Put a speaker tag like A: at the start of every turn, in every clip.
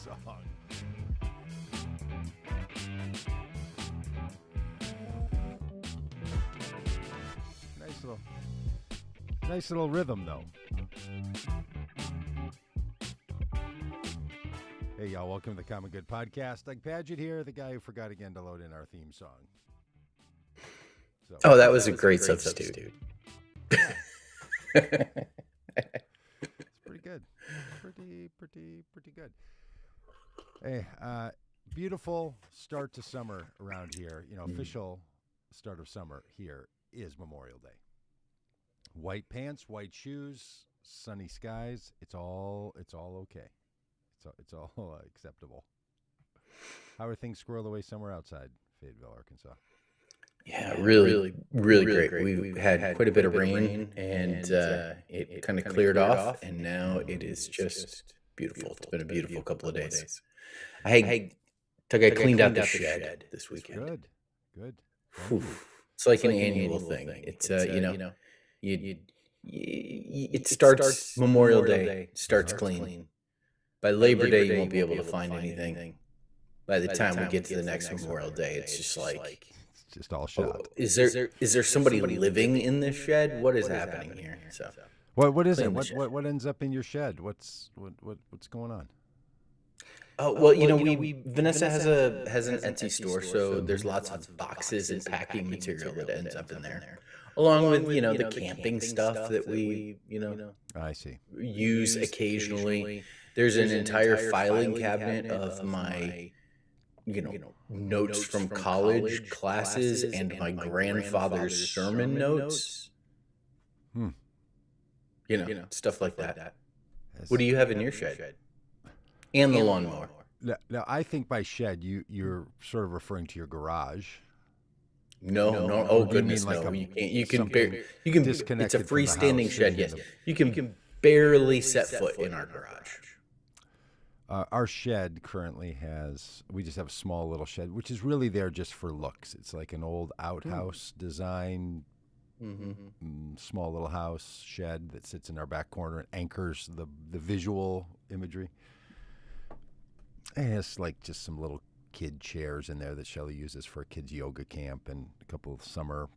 A: song. Nice little rhythm, though. Hey, y'all, welcome to the Common Good Podcast. Doug Padgett here, the guy who forgot again to load in our theme song.
B: So, that was a great substitute.
A: It's pretty good. Pretty good. Hey, beautiful start to summer around here. You know, official start of summer here is Memorial Day. White pants, white shoes, sunny skies. It's all okay. It's all acceptable. How are things squirreled away somewhere outside Fayetteville, Arkansas?
B: Yeah, really great. We had quite a bit of rain, and it kind of cleared off, and now it is just beautiful. It's been a beautiful couple of days. I cleaned out the shed this weekend.
A: Good.
B: It's like an annual thing. It's it starts Memorial Day, starts clean. By Labor Day, you won't be able to find anything. By the time we get to the next Memorial Day, it's just like
A: it's just all shot.
B: Is there somebody living in this shed? What is happening here? So
A: what is it? What ends up in your shed? What's going on?
B: Oh well, we Vanessa has an Etsy store, so there's lots of boxes and packing material that ends up in there, along with the camping stuff that we
A: I see
B: use occasionally. There's an entire filing cabinet of my notes from college classes and my grandfather's sermon notes. Stuff like that. What do you have in your shed? And the lawnmower.
A: Now, I think by shed, you're sort of referring to your garage.
B: No. Oh goodness, no. You can it's a freestanding shed. Yes, you can barely set foot in our garage.
A: Our shed currently we just have a small little shed, which is really there just for looks. It's like an old outhouse design, small little house shed that sits in our back corner and anchors the visual imagery. And it's like just some little kid chairs in there that Shelley uses for a kids' yoga camp and a couple of summer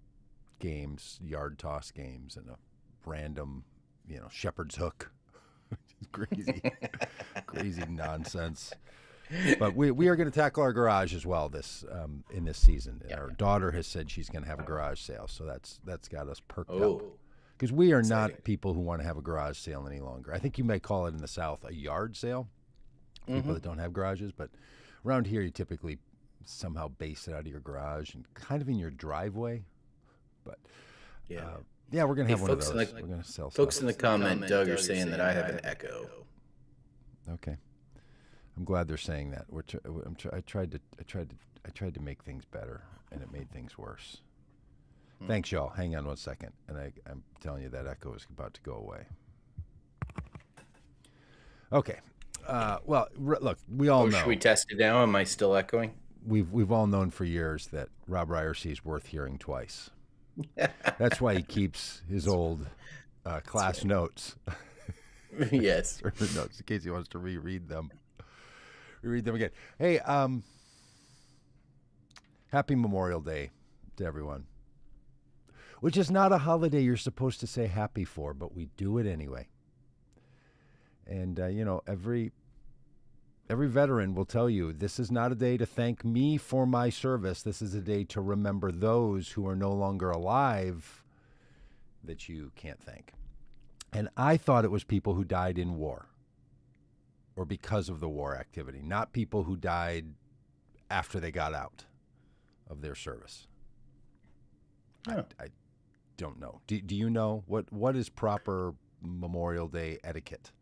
A: games, yard toss games, and a random, shepherd's hook. Crazy nonsense. But we are going to tackle our garage as well in this season. And our daughter has said she's going to have a garage sale, so that's got us perked up. Because we are not people who want to have a garage sale any longer. I think you may call it in the South a yard sale. People that don't have garages, but around here you typically somehow base it out of your garage and kind of in your driveway. But we're gonna have one of those. We're gonna sell
B: folks
A: stuff.
B: in the comment, Doug, are saying that I have an echo.
A: Okay, I'm glad they're saying that. I tried to make things better, and it made things worse. Thanks, y'all. Hang on one second, and I'm telling you that echo is about to go away. Okay. Look, we all know.
B: Should we test it now? Am I still echoing?
A: We've all known for years that Rob Ryerson is worth hearing twice. That's why he keeps his old class notes.
B: Yes.
A: Notes in case he wants to reread them. Reread them again. Hey, happy Memorial Day to everyone. Which is not a holiday you're supposed to say happy for, but we do it anyway. And, every veteran will tell you, this is not a day to thank me for my service. This is a day to remember those who are no longer alive that you can't thank. And I thought it was people who died in war or because of the war activity, not people who died after they got out of their service. I don't know. Do you know what is proper Memorial Day etiquette?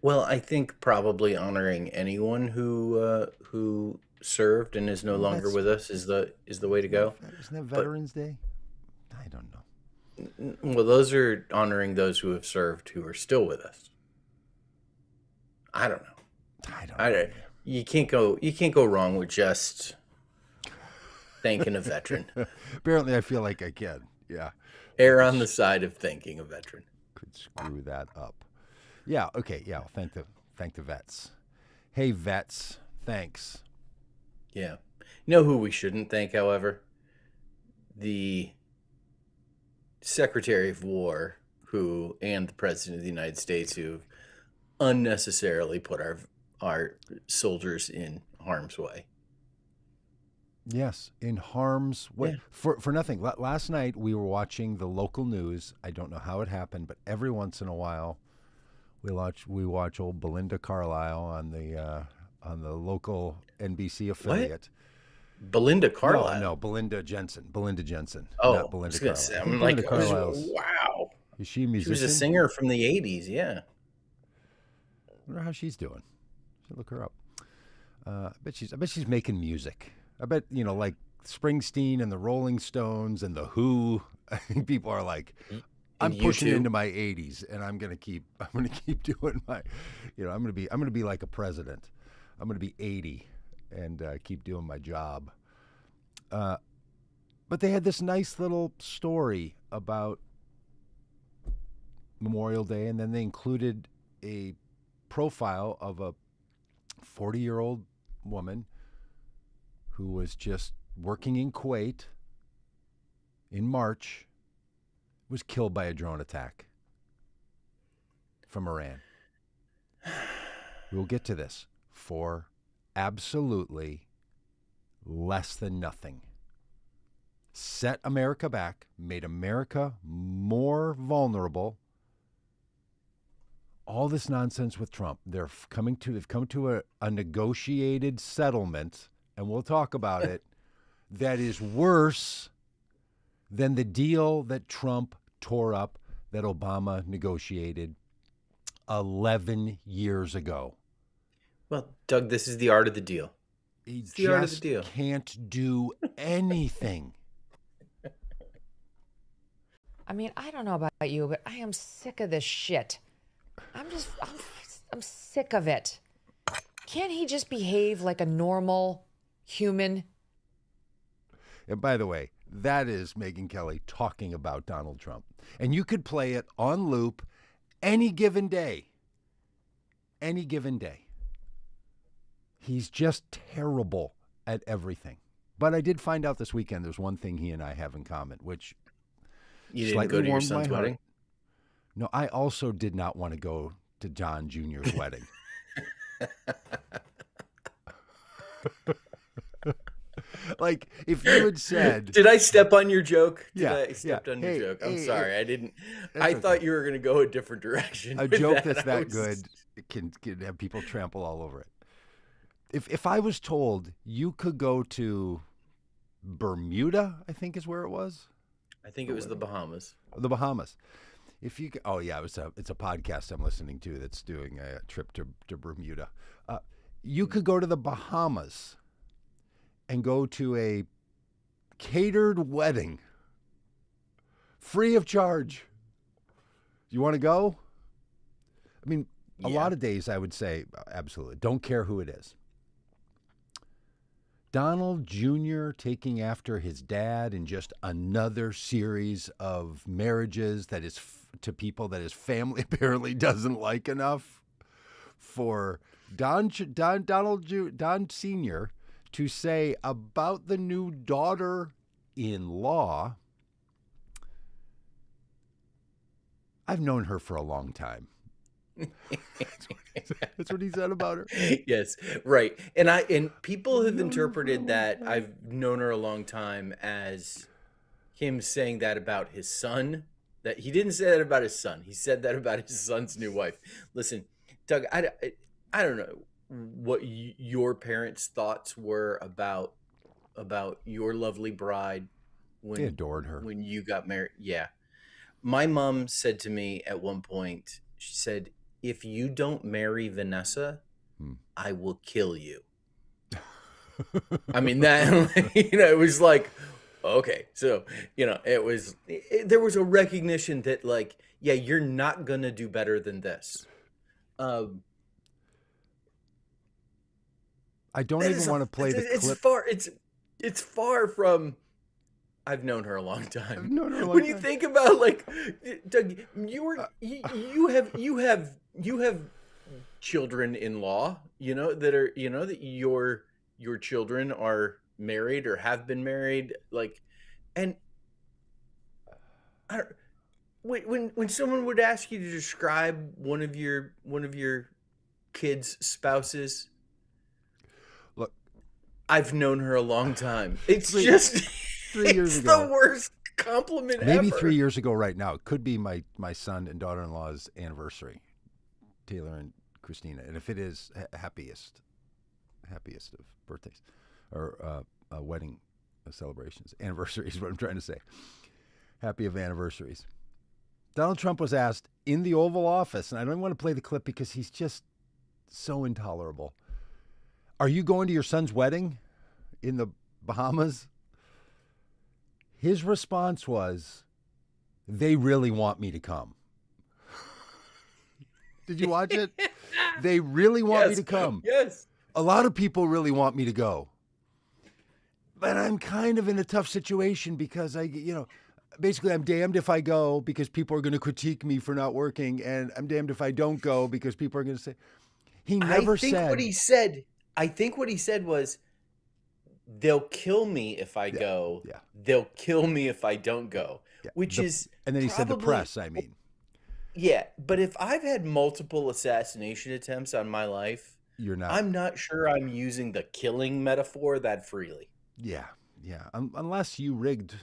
B: Well, I think probably honoring anyone who served and is no longer with us is the way to go.
A: Isn't that Veterans Day? I don't know.
B: Well, those are honoring those who have served who are still with us. I don't know. You can't go wrong with just thanking a veteran.
A: Apparently, I feel like I can. Yeah.
B: Err on the side of thanking a veteran.
A: Could screw that up. Yeah. Okay. Yeah. Thank the vets. Hey, vets, thanks.
B: Yeah. You know who we shouldn't thank, however? The Secretary of War and the President of the United States, who unnecessarily put our soldiers in harm's way.
A: Yes, in harm's way.
B: Yeah.
A: For nothing. Last night we were watching the local news. I don't know how it happened, but every once in a while we watch old Belinda Carlisle on the local NBC affiliate.
B: What? Belinda Carlisle?
A: No, Belinda Jensen. Belinda Jensen.
B: Oh,
A: not Belinda Carlisle.
B: Say,
A: I'm like,
B: Carlisle's. Wow.
A: Is she a musician?
B: She was a singer from the 80s, yeah.
A: I wonder how she's doing. Should look her up. I bet she's making music. I bet, like Springsteen and the Rolling Stones and the Who. I think people are like, I'm pushing into my 80s, and I'm gonna keep doing my, I'm gonna be like a president. I'm gonna be 80 and keep doing my job. But they had this nice little story about Memorial Day, and then they included a profile of a 40-year-old woman who was just working in Kuwait in March, was killed by a drone attack from Iran. We'll get to this. For absolutely less than nothing. Set America back, made America more vulnerable. All this nonsense with Trump. They've come to a negotiated settlement, and we'll talk about it, that is worse than the deal that Trump tore up, that Obama negotiated 11 years ago.
B: Well, Doug, this is the art of the deal.
A: It's the art of the deal. Can't do anything.
C: I mean, I don't know about you, but I am sick of this shit. I'm sick of it. Can't he just behave like a normal human?
A: And by the way, that is Megyn Kelly talking about Donald Trump. And you could play it on loop any given day. Any given day. He's just terrible at everything. But I did find out this weekend there's one thing he and I have in common, which
B: you didn't go to your son's wedding?
A: No, I also did not want to go to John Jr.'s wedding. Like, if you had said...
B: Did I step on your joke?
A: I
B: stepped on your joke. I'm sorry. I didn't. I thought you were going to go a different direction.
A: A joke that's that good can have people trample all over it. If I was told you could go to Bermuda, I think is where it was.
B: I think it was the Bahamas.
A: The Bahamas. If you, it's a podcast I'm listening to that's doing a trip to Bermuda. You could go to the Bahamas and go to a catered wedding, free of charge. You want to go? I mean, a lot of days I would say absolutely. Don't care who it is. Donald Jr. taking after his dad in just another series of marriages that is to people that his family apparently doesn't like enough for Don Sr. to say about the new daughter-in-law, I've known her for a long time. That's what he said about her.
B: Yes, right. And people have interpreted that I've known her a long time as him saying that about his son. That he didn't say that about his son. He said that about his son's new wife. Listen, Doug, I don't know what your parents' thoughts were about your lovely bride when
A: they adored her
B: when you got married. Yeah, my mom said to me at one point, she said, if you don't marry Vanessa, I will kill you. I mean, that, it was like, okay. So, there was a recognition that like, yeah, you're not going to do better than this.
A: I don't even want to play the clip.
B: It's far from, I've known her a long time.
A: I've known her a long
B: when
A: time.
B: you think about like, Doug, you have children-in-law, that are, that your children are married or have been married, like, and I don't, when someone would ask you to describe one of your kids' spouses,
A: Look,
B: I've known her a long time. It's
A: Three-
B: just
A: 3 years
B: it's
A: ago.
B: the worst compliment
A: maybe
B: ever.
A: 3 years ago right now. It could be my son and daughter-in-law's anniversary, Taylor and Christina. And if it is, happiest of birthdays or wedding celebrations. Anniversaries is what I'm trying to say. Happy of anniversaries. Donald Trump was asked in the Oval Office, and I don't even want to play the clip because he's just so intolerable. Are you going to your son's wedding in the Bahamas? His response was, they really want me to come. Did you watch it? They really want me to come.
B: Yes.
A: A lot of people really want me to go. But I'm kind of in a tough situation because basically I'm damned if I go because people are going to critique me for not working, and I'm damned if I don't go because people are going to say. He never
B: I think what he said was, they'll kill me if I go.
A: Yeah.
B: They'll kill me if I don't go.
A: Yeah.
B: And
A: then he said the press, I mean.
B: Yeah, but if I've had multiple assassination attempts on my life,
A: You're not.
B: I'm not sure I'm using the killing metaphor that freely.
A: Yeah. Unless you rigged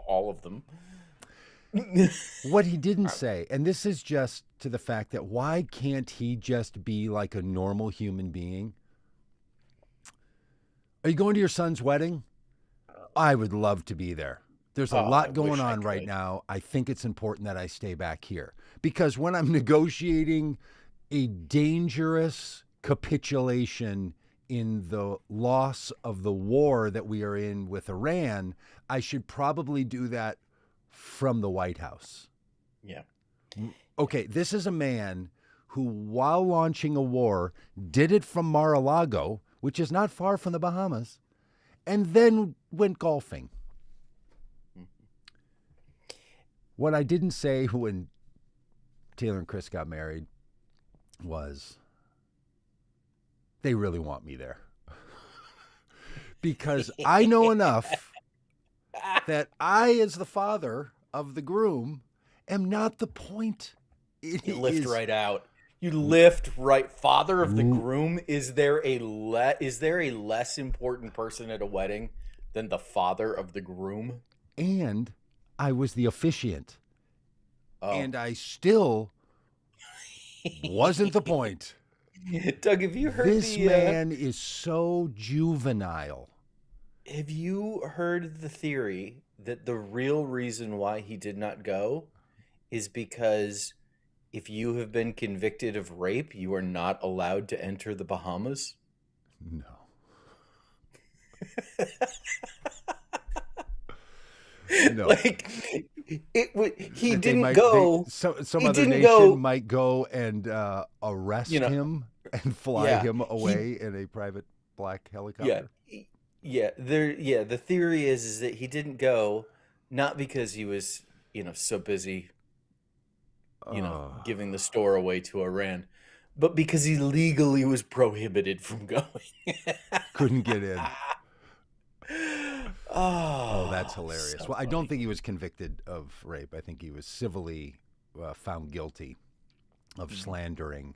B: all of them.
A: What he didn't say, and this is just to the fact that why can't he just be like a normal human being? Are you going to your son's wedding? I would love to be there. There's a lot going on right now. I think it's important that I stay back here. Because when I'm negotiating a dangerous capitulation in the loss of the war that we are in with Iran, I should probably do that from the White House.
B: Yeah.
A: Okay, this is a man who, while launching a war, did it from Mar-a-Lago, which is not far from the Bahamas, and then went golfing. What I didn't say when Taylor and Chris got married was, they really want me there. Because I know enough that I, as the father of the groom, am not the point.
B: You lift right out. You lift right. Father of the groom. Is there a less important person at a wedding than the father of the groom?
A: And I was the officiant. Oh. And I still wasn't the point.
B: Doug, have you heard
A: this man is so juvenile?
B: Have you heard the theory that the real reason why he did not go is because if you have been convicted of rape, you are not allowed to enter the Bahamas?
A: No. No.
B: Like, he didn't go.
A: Some other nation might go and arrest him and fly him away in a private black helicopter.
B: Yeah. The theory is that he didn't go not because he was, so busy, giving the store away to Iran, but because he legally was prohibited from going.
A: Couldn't get in. Oh, that's hilarious. So I don't think he was convicted of rape. I think he was civilly found guilty of slandering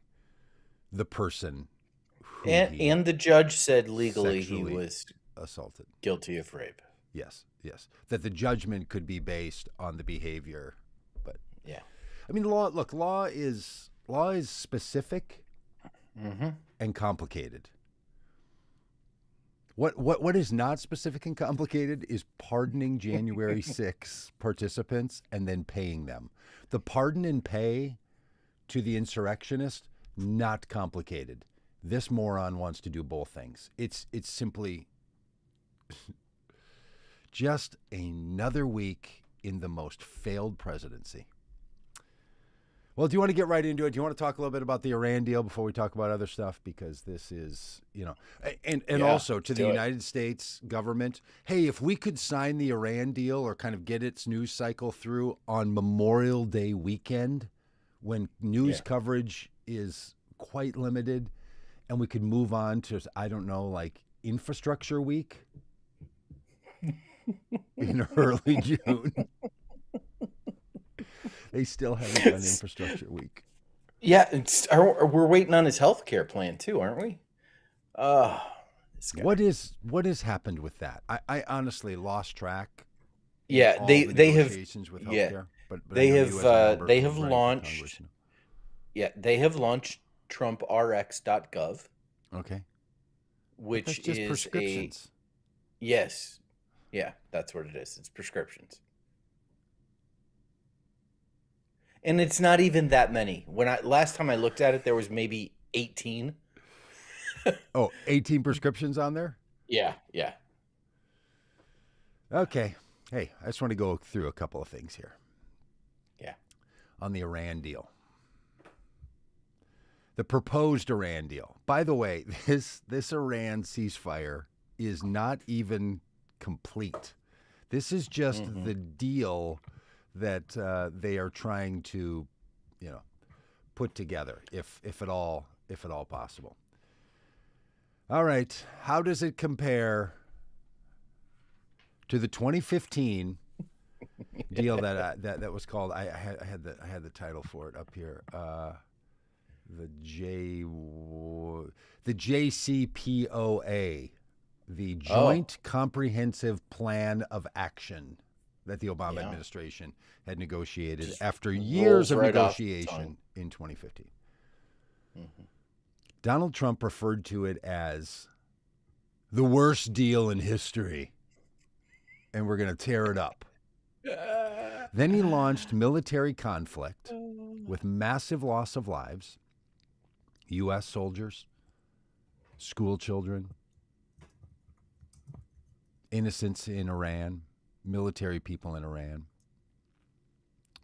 A: the person who
B: and the judge said legally he was
A: assaulted,
B: guilty of rape.
A: Yes. That the judgment could be based on the behavior, but
B: yeah.
A: I mean, law is specific and complicated. What is not specific and complicated is pardoning January 6 participants and then paying them. The pardon and pay to the insurrectionist, not complicated. This moron wants to do both things. It's simply just another week in the most failed presidency. Well, do you want to get right into it? Do you want to talk a little bit about the Iran deal before we talk about other stuff? Because this is, and also to the United States government, hey, if we could sign the Iran deal or kind of get its news cycle through on Memorial Day weekend, when news coverage is quite limited, and we could move on to, I don't know, like Infrastructure Week in early June. They still haven't done Infrastructure Week.
B: Yeah, we're waiting on his health care plan too, aren't we?
A: What has happened with that? I honestly lost track.
B: Yeah, they have
A: negotiations with healthcare, but
B: they have launched. Yeah, they have launched TrumpRx.gov.
A: Okay.
B: Which
A: that's just
B: is
A: prescriptions.
B: Yes. Yeah, that's what it is. It's prescriptions. And it's not even that many. Last time I looked at it, there was maybe 18.
A: 18 prescriptions on there?
B: Yeah.
A: Okay. Hey, I just want to go through a couple of things here.
B: Yeah.
A: On the Iran deal. The proposed Iran deal. By the way, this Iran ceasefire is not even complete. This is just the deal that they are trying to, put together, if at all possible. All right, how does it compare to the 2015 deal that was called? I had the title for it up here. The JCPOA, the Joint Comprehensive Plan of Action that the Obama administration had negotiated after years of negotiation in 2015. Donald Trump referred to it as the worst deal in history, and we're going to tear it up. Then he launched military conflict with massive loss of lives, U.S. soldiers, school children, innocents in Iran, military people in Iran,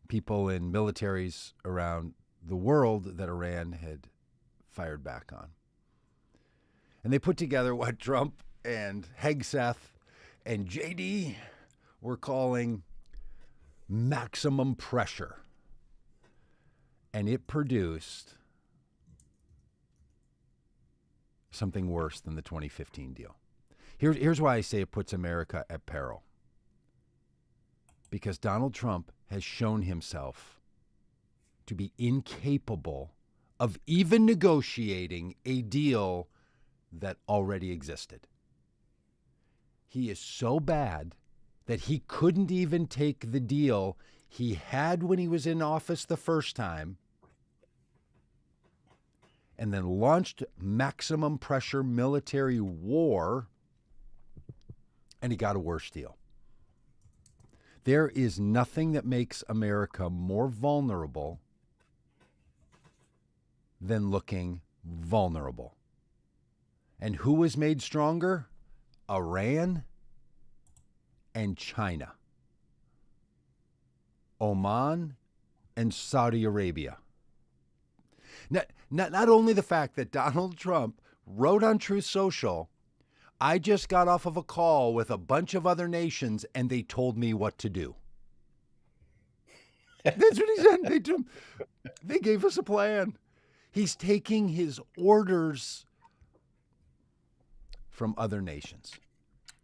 A: people in militaries around the world that Iran had fired back on. And they put together what Trump and Hegseth and JD were calling maximum pressure. And it produced something worse than the 2015 deal. Here's why I say it puts America at peril. Because Donald Trump has shown himself to be incapable of even negotiating a deal that already existed. He is so bad that he couldn't even take the deal he had when he was in office the first time and then launched maximum pressure military war, and he got a worse deal. There is nothing that makes America more vulnerable than looking vulnerable. And who was made stronger? Iran and China. Oman and Saudi Arabia. Not only the fact that Donald Trump wrote on Truth Social, I just got off of a call with a bunch of other nations and they told me what to do. That's what he said. They gave us a plan. He's taking his orders from other nations.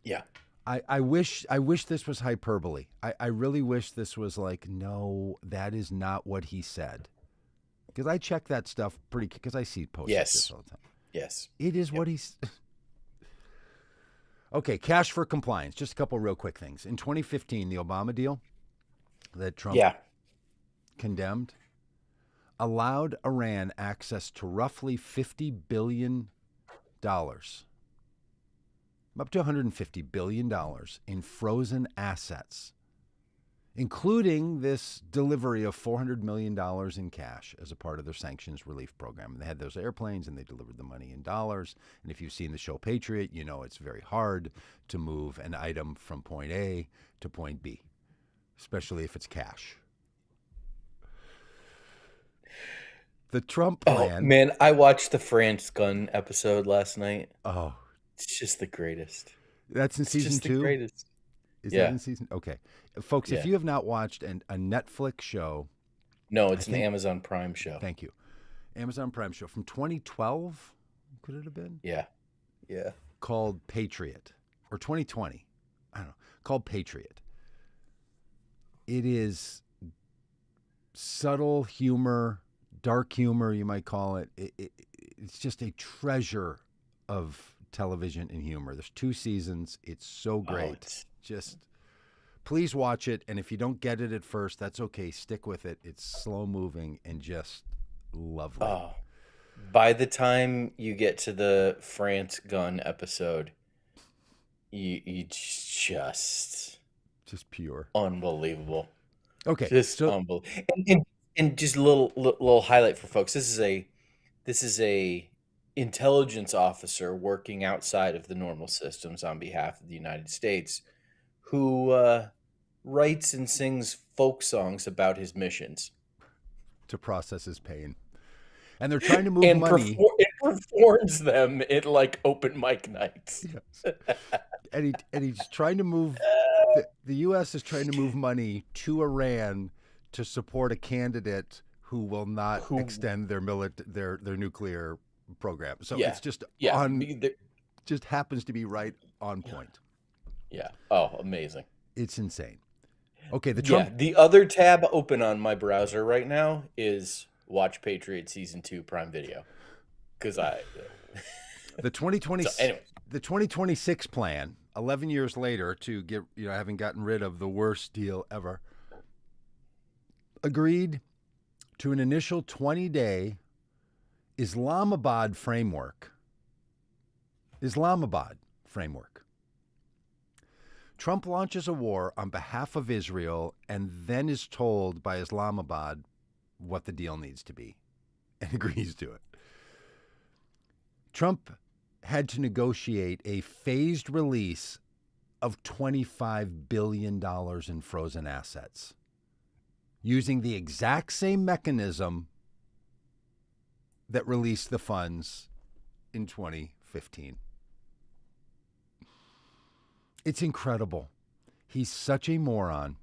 B: Yeah.
A: I wish this was hyperbole. I really wish this was like, no, that is not what he said. Because I check that stuff because I see posts like this all the time.
B: Yes.
A: It is what he's... Okay, cash for compliance. Just a couple real quick things. In 2015, the Obama deal that Trump condemned allowed Iran access to roughly $50 billion, up to $150 billion in frozen assets, including this delivery of $400 million in cash as a part of their sanctions relief program. And they had those airplanes and they delivered the money in dollars. And if you've seen the show Patriot, you know it's very hard to move an item from point A to point B, especially if it's cash. The Trump plan.
B: Oh, man, I watched the France Gun episode last night.
A: Oh.
B: It's just the greatest.
A: That's in season 2?
B: The greatest.
A: Is that in season? Okay. Folks, if you have not watched a Netflix show
B: No, it's an Amazon Prime show.
A: Thank you. Amazon Prime show from 2012, could it have been?
B: Yeah. Yeah.
A: Called Patriot, or 2020. I don't know. Called Patriot. It is subtle humor, dark humor, you might call it. It's just a treasure of television and humor. There's 2 seasons. It's so great. Just please watch it. And if you don't get it at first, that's okay. Stick with it. It's slow moving and just lovely.
B: Oh, by the time you get to the France gun episode, you just
A: pure.
B: Unbelievable.
A: Okay.
B: Just unbelievable. And just a little highlight for folks. This is a intelligence officer working outside of the normal systems on behalf of the United States who writes and sings folk songs about his missions.
A: To process his pain. And they're trying to move money.
B: It performs them at like open mic nights.
A: Yes. And he's trying to move, the U.S. is trying to move money to Iran to support a candidate who will not extend their nuclear program. So it's just just happens to be right on point.
B: Yeah. Oh, amazing.
A: It's insane. Okay,
B: the other tab open on my browser right now is Watch Patriot Season 2 Prime Video. Because
A: the 2026 plan, 11 years later, to get, having gotten rid of the worst deal ever, agreed to an initial 20-day Islamabad framework. Trump launches a war on behalf of Israel and then is told by Islamabad what the deal needs to be and agrees to it. Trump had to negotiate a phased release of $25 billion in frozen assets using the exact same mechanism that released the funds in 2015. It's incredible. He's such a moron.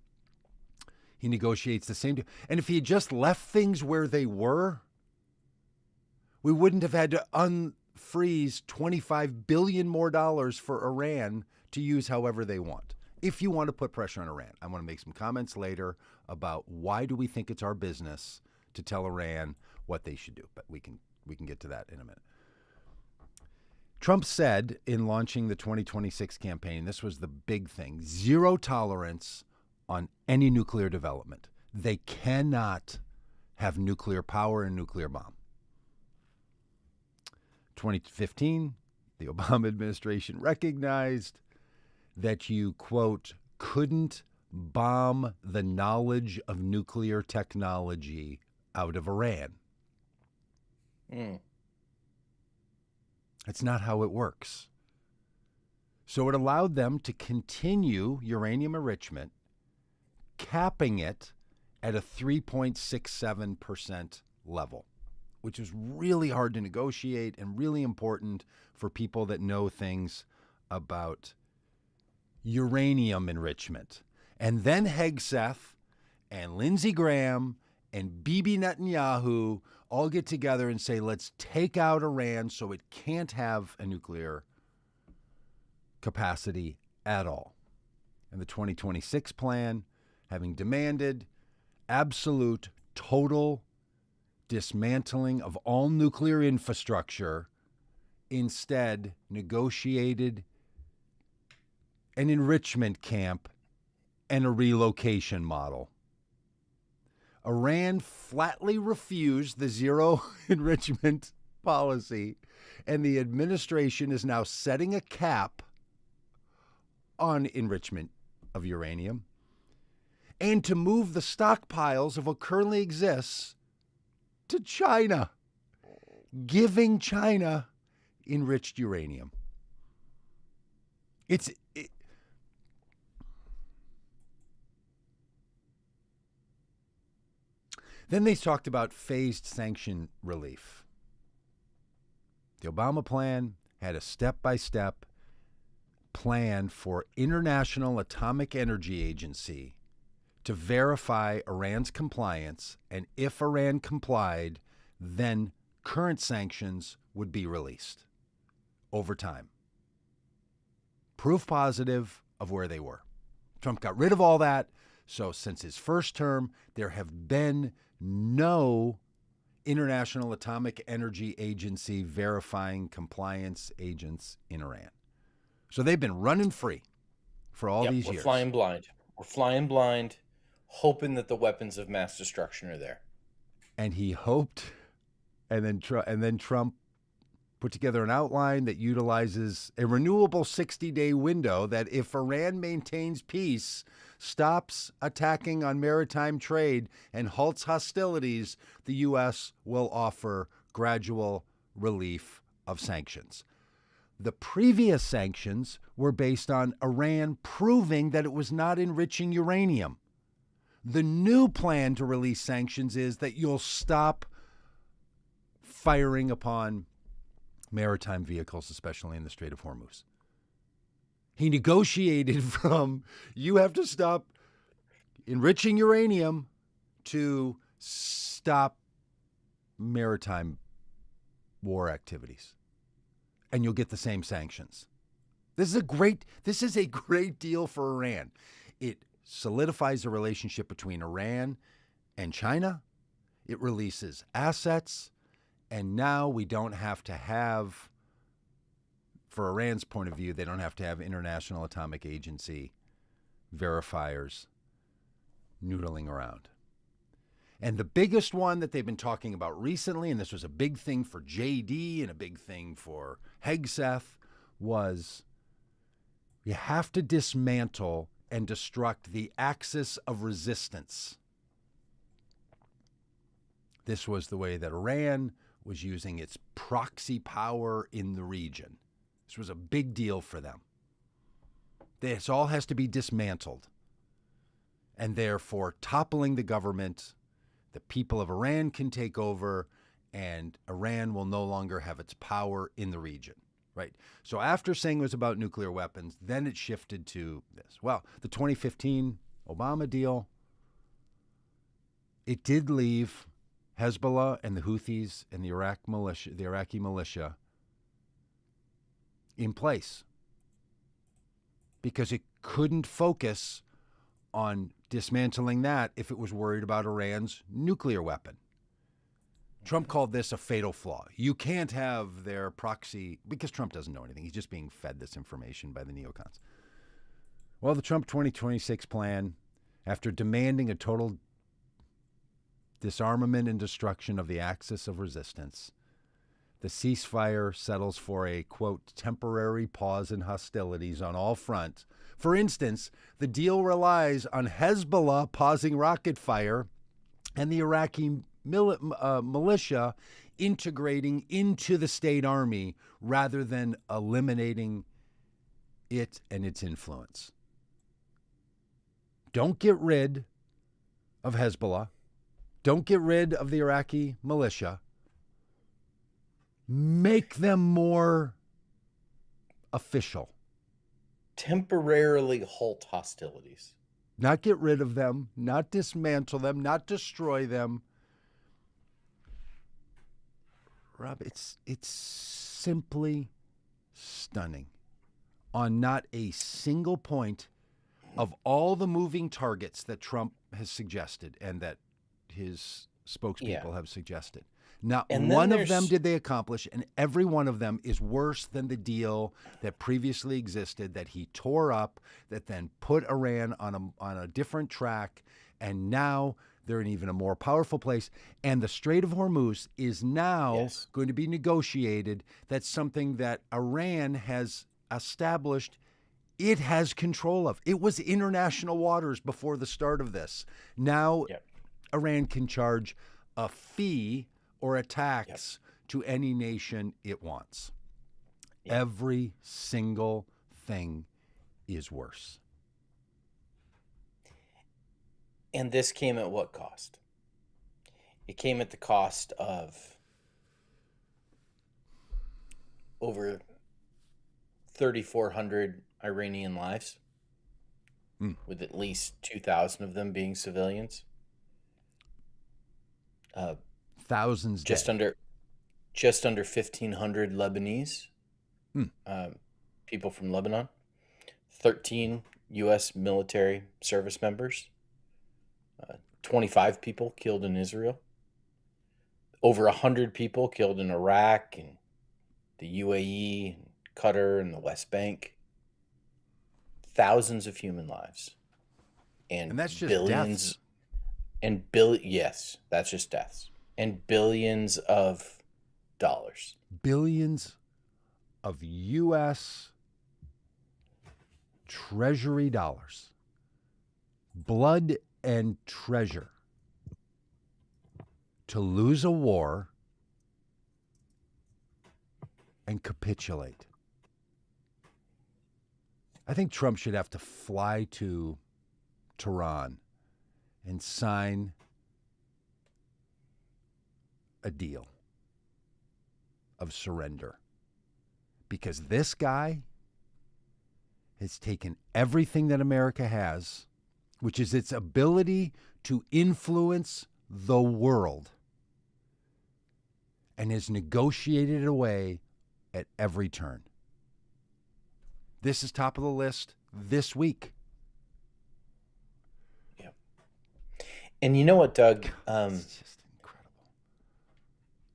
A: He negotiates the same deal. And if he had just left things where they were, we wouldn't have had to unfreeze $25 billion more for Iran to use however they want. If you want to put pressure on Iran, I want to make some comments later about why do we think it's our business to tell Iran what they should do. But we can get to that in a minute. Trump said in launching the 2026 campaign, this was the big thing, 0 tolerance on any nuclear development. They cannot have nuclear power and nuclear bomb. 2015, the Obama administration recognized that you, quote, couldn't bomb the knowledge of nuclear technology out of Iran. That's not how it works. So it allowed them to continue uranium enrichment, capping it at a 3.67% level, which is really hard to negotiate and really important for people that know things about uranium enrichment. And then Hegseth and Lindsey Graham and Bibi Netanyahu all get together and say, let's take out Iran so it can't have a nuclear capacity at all. And the 2026 plan, having demanded absolute, total dismantling of all nuclear infrastructure, instead negotiated an enrichment camp and a relocation model. Iran flatly refused the 0 enrichment policy, and the administration is now setting a cap on enrichment of uranium and to move the stockpiles of what currently exists to China, giving China enriched uranium. Then they talked about phased sanction relief. The Obama plan had a step-by-step plan for International Atomic Energy Agency to verify Iran's compliance, and if Iran complied, then current sanctions would be released over time. Proof positive of where they were. Trump got rid of all that. So since his first term, there have been no International Atomic Energy Agency verifying compliance agents in Iran. So they've been running free for all these years.
B: We're flying blind. We're flying blind, hoping that the weapons of mass destruction are there.
A: And he hoped, and then Trump put together an outline that utilizes a renewable 60-day window that if Iran maintains peace, stops attacking on maritime trade, and halts hostilities, the U.S. will offer gradual relief of sanctions. The previous sanctions were based on Iran proving that it was not enriching uranium. The new plan to release sanctions is that you'll stop firing upon maritime vehicles, especially in the Strait of Hormuz. He negotiated from you have to stop enriching uranium to stop maritime war activities. And you'll get the same sanctions. This is a great deal for Iran. It solidifies the relationship between Iran and China. It releases assets. And now we don't have to have, for Iran's point of view, they don't have to have International Atomic Agency verifiers noodling around. And the biggest one that they've been talking about recently, and this was a big thing for JD and a big thing for Hegseth, was you have to dismantle and destruct the axis of resistance. This was the way that Iran was using its proxy power in the region. This was a big deal for them. This all has to be dismantled. And therefore, toppling the government, the people of Iran can take over, and Iran will no longer have its power in the region, right? So after saying it was about nuclear weapons, then it shifted to this. Well, the 2015 Obama deal, it did leave Hezbollah and the Houthis and the Iraqi militia in place because it couldn't focus on dismantling that if it was worried about Iran's nuclear weapon. Trump called this a fatal flaw. You can't have their proxy, because Trump doesn't know anything. He's just being fed this information by the neocons. Well, the Trump 2026 plan, after demanding a total disarmament and destruction of the axis of resistance, the ceasefire settles for a, quote, temporary pause in hostilities on all fronts. For instance, the deal relies on Hezbollah pausing rocket fire and the Iraqi militia integrating into the state army rather than eliminating it and its influence. Don't get rid of Hezbollah. Don't get rid of the Iraqi militia. Make them more official.
B: Temporarily halt hostilities.
A: Not get rid of them, not dismantle them, not destroy them. Rob, it's simply stunning. On not a single point of all the moving targets that Trump has suggested and that his spokespeople have suggested. Not one of them did they accomplish, and every one of them is worse than the deal that previously existed that he tore up, that then put Iran on a different track, and now they're in even a more powerful place. And the Strait of Hormuz is now going to be negotiated. That's something that Iran has established it has control of. It was international waters before the start of this. Now Iran can charge a fee or a tax to any nation it wants. Every single thing is worse.
B: And this came at what cost? It came at the cost of over 3,400 Iranian lives. with at least 2,000 of them being civilians.
A: Thousands
B: Just
A: dead.
B: under 1,500 Lebanese people from Lebanon, 13 U.S. military service members, 25 people killed in Israel, over 100 people killed in Iraq and the UAE, and Qatar, and the West Bank. Thousands of human lives,
A: And that's just
B: billions
A: deaths.
B: Yes, that's just deaths, and billions of dollars.
A: Billions of U.S. Treasury dollars. Blood and treasure. To lose a war and capitulate. I think Trump should have to fly to Tehran and sign a deal of surrender. Because this guy has taken everything that America has, which is its ability to influence the world, and has negotiated it away at every turn. This is top of the list this week.
B: Yep. And you know what, Doug?
A: It's just incredible.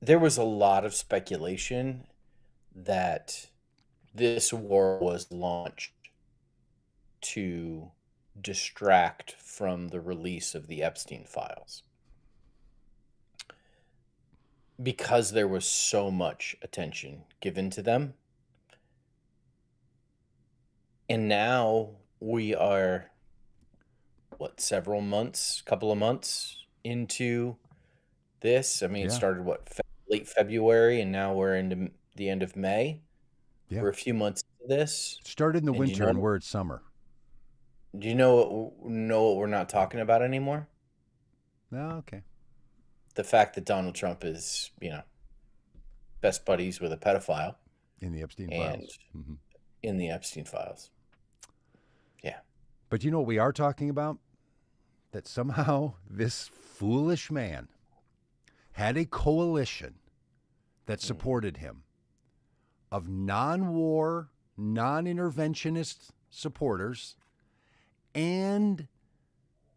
B: There was a lot of speculation that this war was launched to distract from the release of the Epstein files, because there was so much attention given to them. And now we are, couple of months into this. I mean, it started, late February, and now we're into the end of May.
A: Yeah.
B: We're a few months into this.
A: Started in the winter and we're at summer.
B: Do you know what we're not talking about anymore?
A: Oh, okay.
B: The fact that Donald Trump is, best buddies with a pedophile.
A: In the Epstein files. Mm-hmm.
B: In the Epstein files. Yeah.
A: But you know what we are talking about? That somehow this foolish man had a coalition that supported him of non-war, non-interventionist supporters and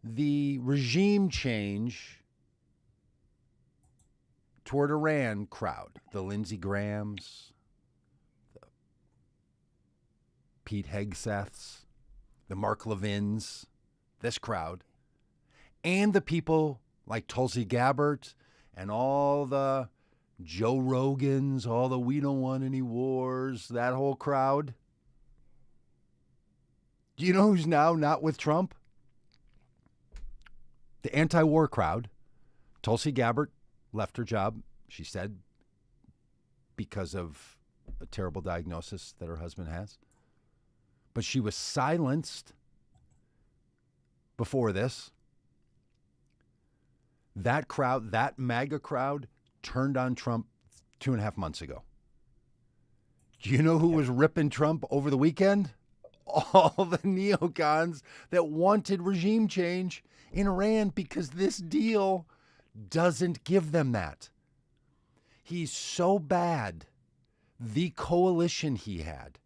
A: the regime change toward Iran crowd. The Lindsey Grahams, the Pete Hegseths, the Mark Levins, this crowd, and the people like Tulsi Gabbard and all the Joe Rogans, all the we don't want any wars, that whole crowd. Do you know who's now not with Trump? The anti-war crowd. Tulsi Gabbard left her job, she said, because of a terrible diagnosis that her husband has. But she was silenced before this. That crowd, that MAGA crowd, turned on Trump 2.5 months ago. Do you know who was ripping Trump over the weekend? All the neocons that wanted regime change in Iran, because this deal doesn't give them that. He's so bad. The coalition he had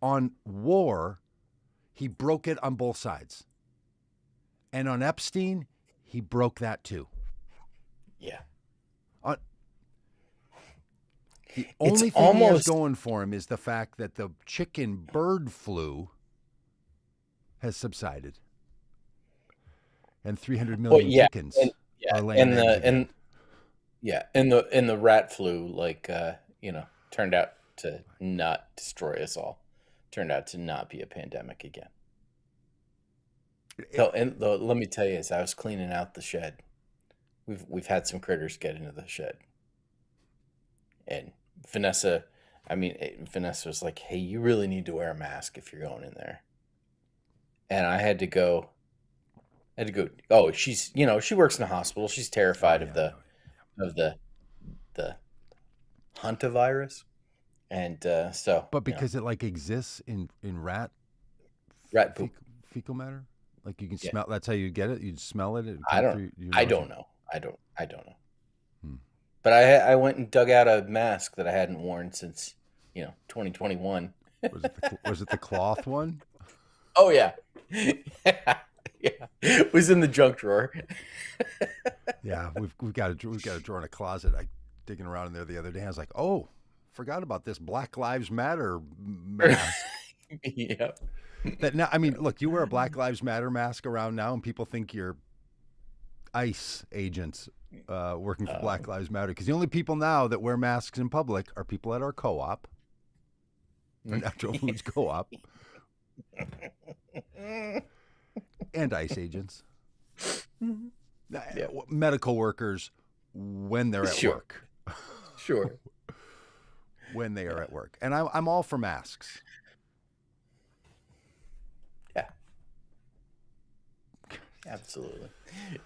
A: on war, he broke it on both sides. And on Epstein, he broke that too.
B: Yeah.
A: The only thing he has going for him is the fact that the chicken bird flu has subsided. And 300 million chickens are laying eggs again.
B: And the rat flu, turned out to not destroy us all. Turned out to not be a pandemic again. Let me tell you, as I was cleaning out the shed, we've had some critters get into the shed, and Vanessa was like, "Hey, you really need to wear a mask if you're going in there." And I had to go. Oh, she's, she works in a hospital. She's terrified of the hantavirus, and so.
A: But because it exists in rat
B: Rat poop.
A: Fecal matter? Like you can
B: Yeah.
A: smell. That's how you get it. You smell it. It
B: I
A: come
B: don't.
A: through your
B: I
A: nose.
B: don't know. I don't know.
A: Hmm.
B: But I went and dug out a mask that I hadn't worn since 2021.
A: Was it the cloth one?
B: Oh yeah. Yeah. It was in the junk drawer.
A: Yeah, we've got a drawer in a closet. I digging around in there the other day. I was like, oh, forgot about this Black Lives Matter mask.
B: Yeah.
A: That now, I mean, look, you wear a Black Lives Matter mask around now, and people think you're ICE agents working for Black Lives Matter. Because the only people now that wear masks in public are people at our co-op, our natural foods co-op, and ICE agents.
B: Yeah.
A: Medical workers when they're at work.
B: Sure.
A: When they are at work. And I'm all for masks.
B: Yeah. Absolutely.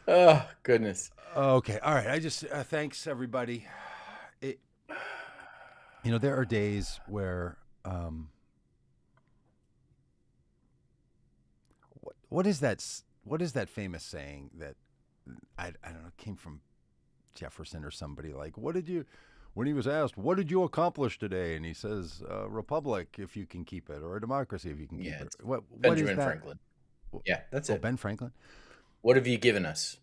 B: Oh, goodness.
A: Okay. All right. I just, thanks everybody. There are days where, what is that famous saying that I don't know, came from Jefferson or somebody, like, when he was asked, what did you accomplish today? And he says, a republic, if you can keep it, or a democracy, if you can keep it. What
B: Benjamin
A: is that?
B: Franklin. Yeah, that's it.
A: Ben Franklin.
B: What have you given us?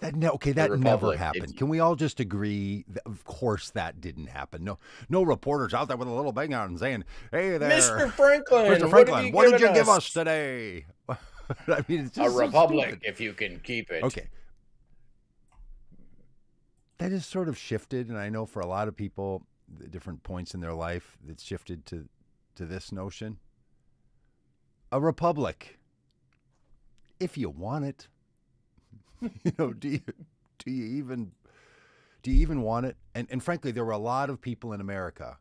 A: That never happened. Can we all just agree that, of course, that didn't happen? No reporters out there with a little bang on saying, hey there,
B: Mr. Franklin,
A: what did you give us today? I mean, it's just
B: a republic,
A: so
B: if you can keep it.
A: Okay. That has sort of shifted, and I know for a lot of people, at different points in their life, it's shifted to this notion. A republic, if you want it. Do you even want it? And frankly, there were a lot of people in America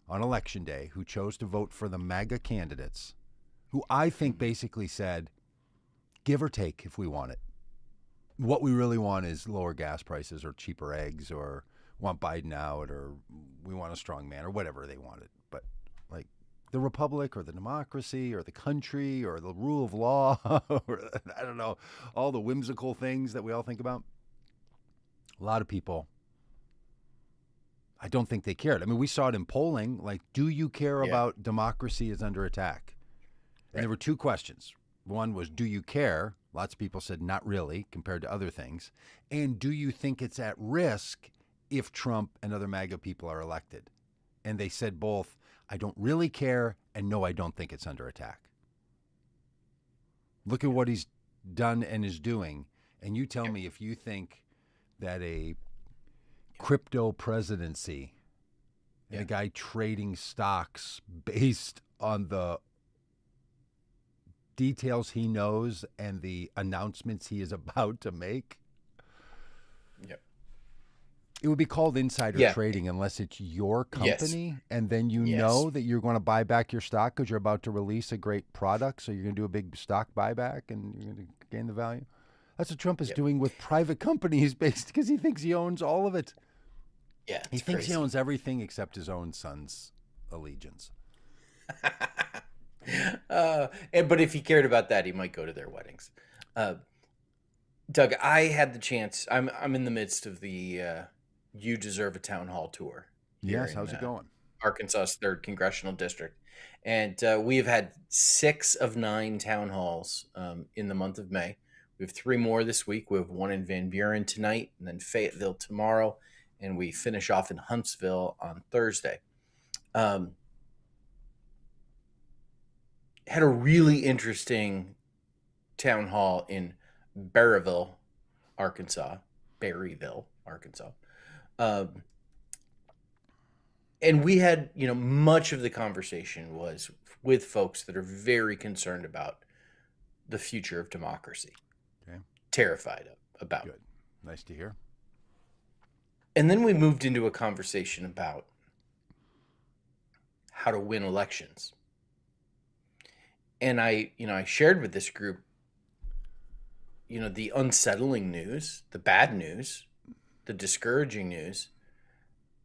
A: on election day who chose to vote for the MAGA candidates, who I think basically said, give or take if we want it. What we really want is lower gas prices or cheaper eggs, or want Biden out, or we want a strong man, or whatever they wanted. But like the republic or the democracy or the country or the rule of law, or I don't know, all the whimsical things that we all think about. A lot of people, I don't think they cared. I mean, we saw it in polling. Like, do you care about democracy is under attack? And there were two questions. One was, do you care? Lots of people said not really compared to other things. And do you think it's at risk if Trump and other MAGA people are elected? And they said both, I don't really care, and no, I don't think it's under attack. Look at what he's done and is doing, and you tell me if you think that a crypto presidency and a guy trading stocks based on the details he knows and the announcements he is about to make.
B: Yep.
A: It would be called insider trading unless it's your company, and then you know that you're going to buy back your stock because you're about to release a great product, so you're going to do a big stock buyback and you're going to gain the value. That's what Trump is doing with private companies based because he thinks he owns all of it.
B: Yeah,
A: he thinks he owns everything except his own son's allegiance.
B: But if he cared about that, he might go to their weddings. Doug, I had the chance. I'm in the midst of the You Deserve a Town Hall tour.
A: Yes, how's it going?
B: Arkansas's 3rd Congressional District. And we have had 6 of 9 town halls in the month of May. We have 3 more this week. We have one in Van Buren tonight, and then Fayetteville tomorrow, and we finish off in Huntsville on Thursday. Had a really interesting town hall in Berryville, Arkansas. And we had, much of the conversation was with folks that are very concerned about the future of democracy.
A: Okay.
B: Terrified about.
A: Good. Nice to hear.
B: And then we moved into a conversation about how to win elections. And I shared with this group, the unsettling news, the bad news, the discouraging news,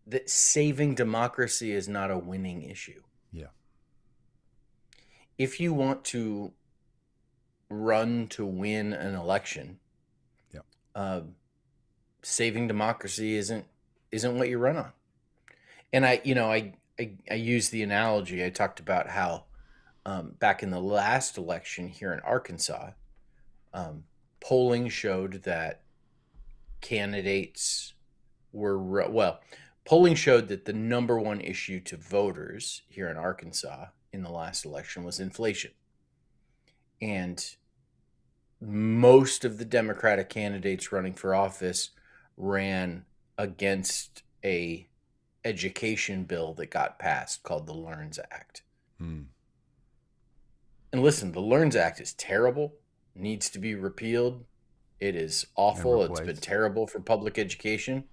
B: that saving democracy is not a winning issue.
A: Yeah.
B: if you want to run to win an election,
A: Yeah.
B: Saving democracy isn't what you run on. And I use the analogy. I talked about how back in the last election here in Arkansas, polling showed that candidates polling showed that the number one issue to voters here in Arkansas in the last election was inflation. And most of the Democratic candidates running for office ran against a education bill that got passed called the LEARNS Act. And listen, the LEARNS Act is terrible, needs to be repealed. It is awful. It's been terrible for public education.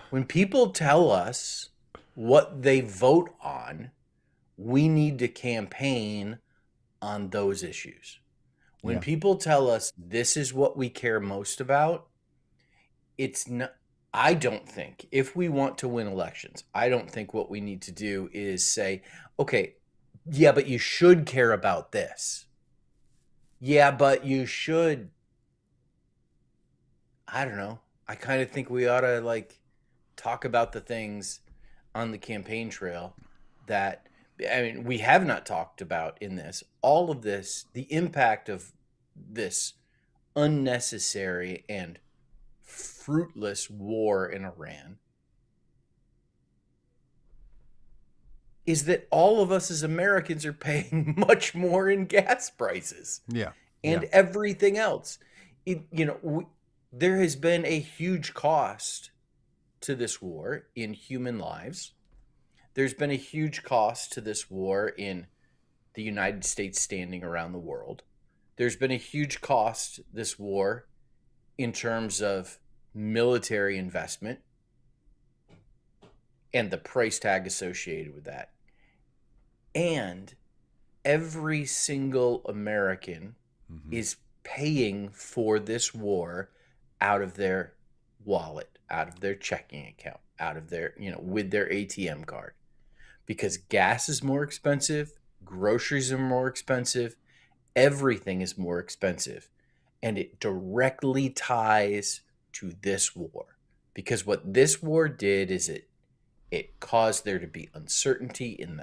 B: When people tell us what they vote on, we need to campaign on those issues. When people tell us this is what we care most about, it's not. I don't think, if we want to win elections, I don't think what we need to do is say, okay, yeah, but you should care about this. Yeah, but you should. I don't know. I kind of think we ought to talk about the things on the campaign trail that, we have not talked about in this. All of this, the impact of this unnecessary and fruitless war in Iran, is that all of us as Americans are paying much more in gas prices.
A: Yeah.
B: And everything else. There has been a huge cost to this war in human lives. There's been a huge cost to this war in the United States standing around the world. There's been a huge cost this war in terms of military investment and the price tag associated with that. And every single American is paying for this war out of their wallet, out of their checking account, out of their, with their ATM card. Because gas is more expensive, groceries are more expensive, everything is more expensive. And it directly ties to this war. Because what this war did is it caused there to be uncertainty in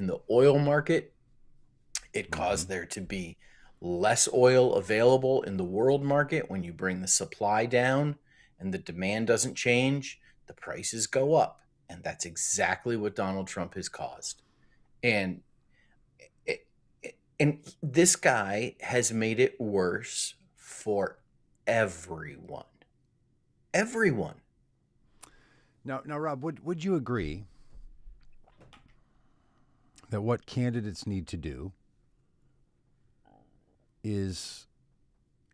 B: the oil market. It caused there to be less oil available in the world market. When you bring the supply down and the demand doesn't change, the prices go up. And that's exactly what Donald Trump has caused. And this guy has made it worse for everyone. Everyone.
A: Now, Rob, would you agree that what candidates need to do is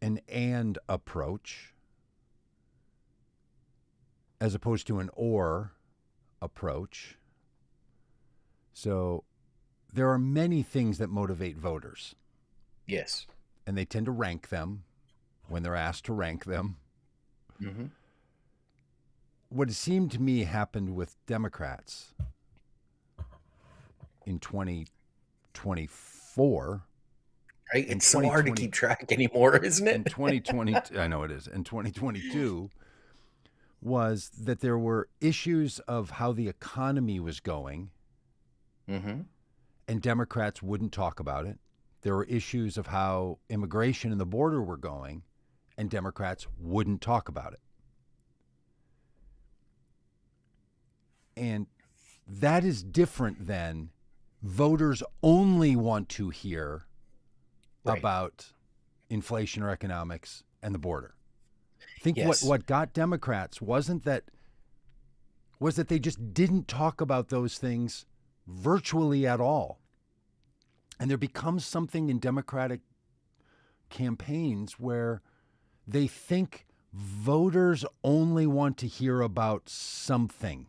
A: an and approach as opposed to an or approach? So there are many things that motivate voters.
B: Yes.
A: And they tend to rank them when they're asked to rank them.
B: Mm-hmm.
A: What it seemed to me happened with Democrats in 2024.
B: Right? It's so hard to keep track anymore, isn't it?
A: In 2020, I know it is. In 2022, was that there were issues of how the economy was going, and Democrats wouldn't talk about it. There were issues of how immigration and the border were going, and Democrats wouldn't talk about it. And that is different than voters only want to hear about inflation or economics and the border. I think what got Democrats was that they just didn't talk about those things virtually at all. And there becomes something in Democratic campaigns where they think voters only want to hear about something.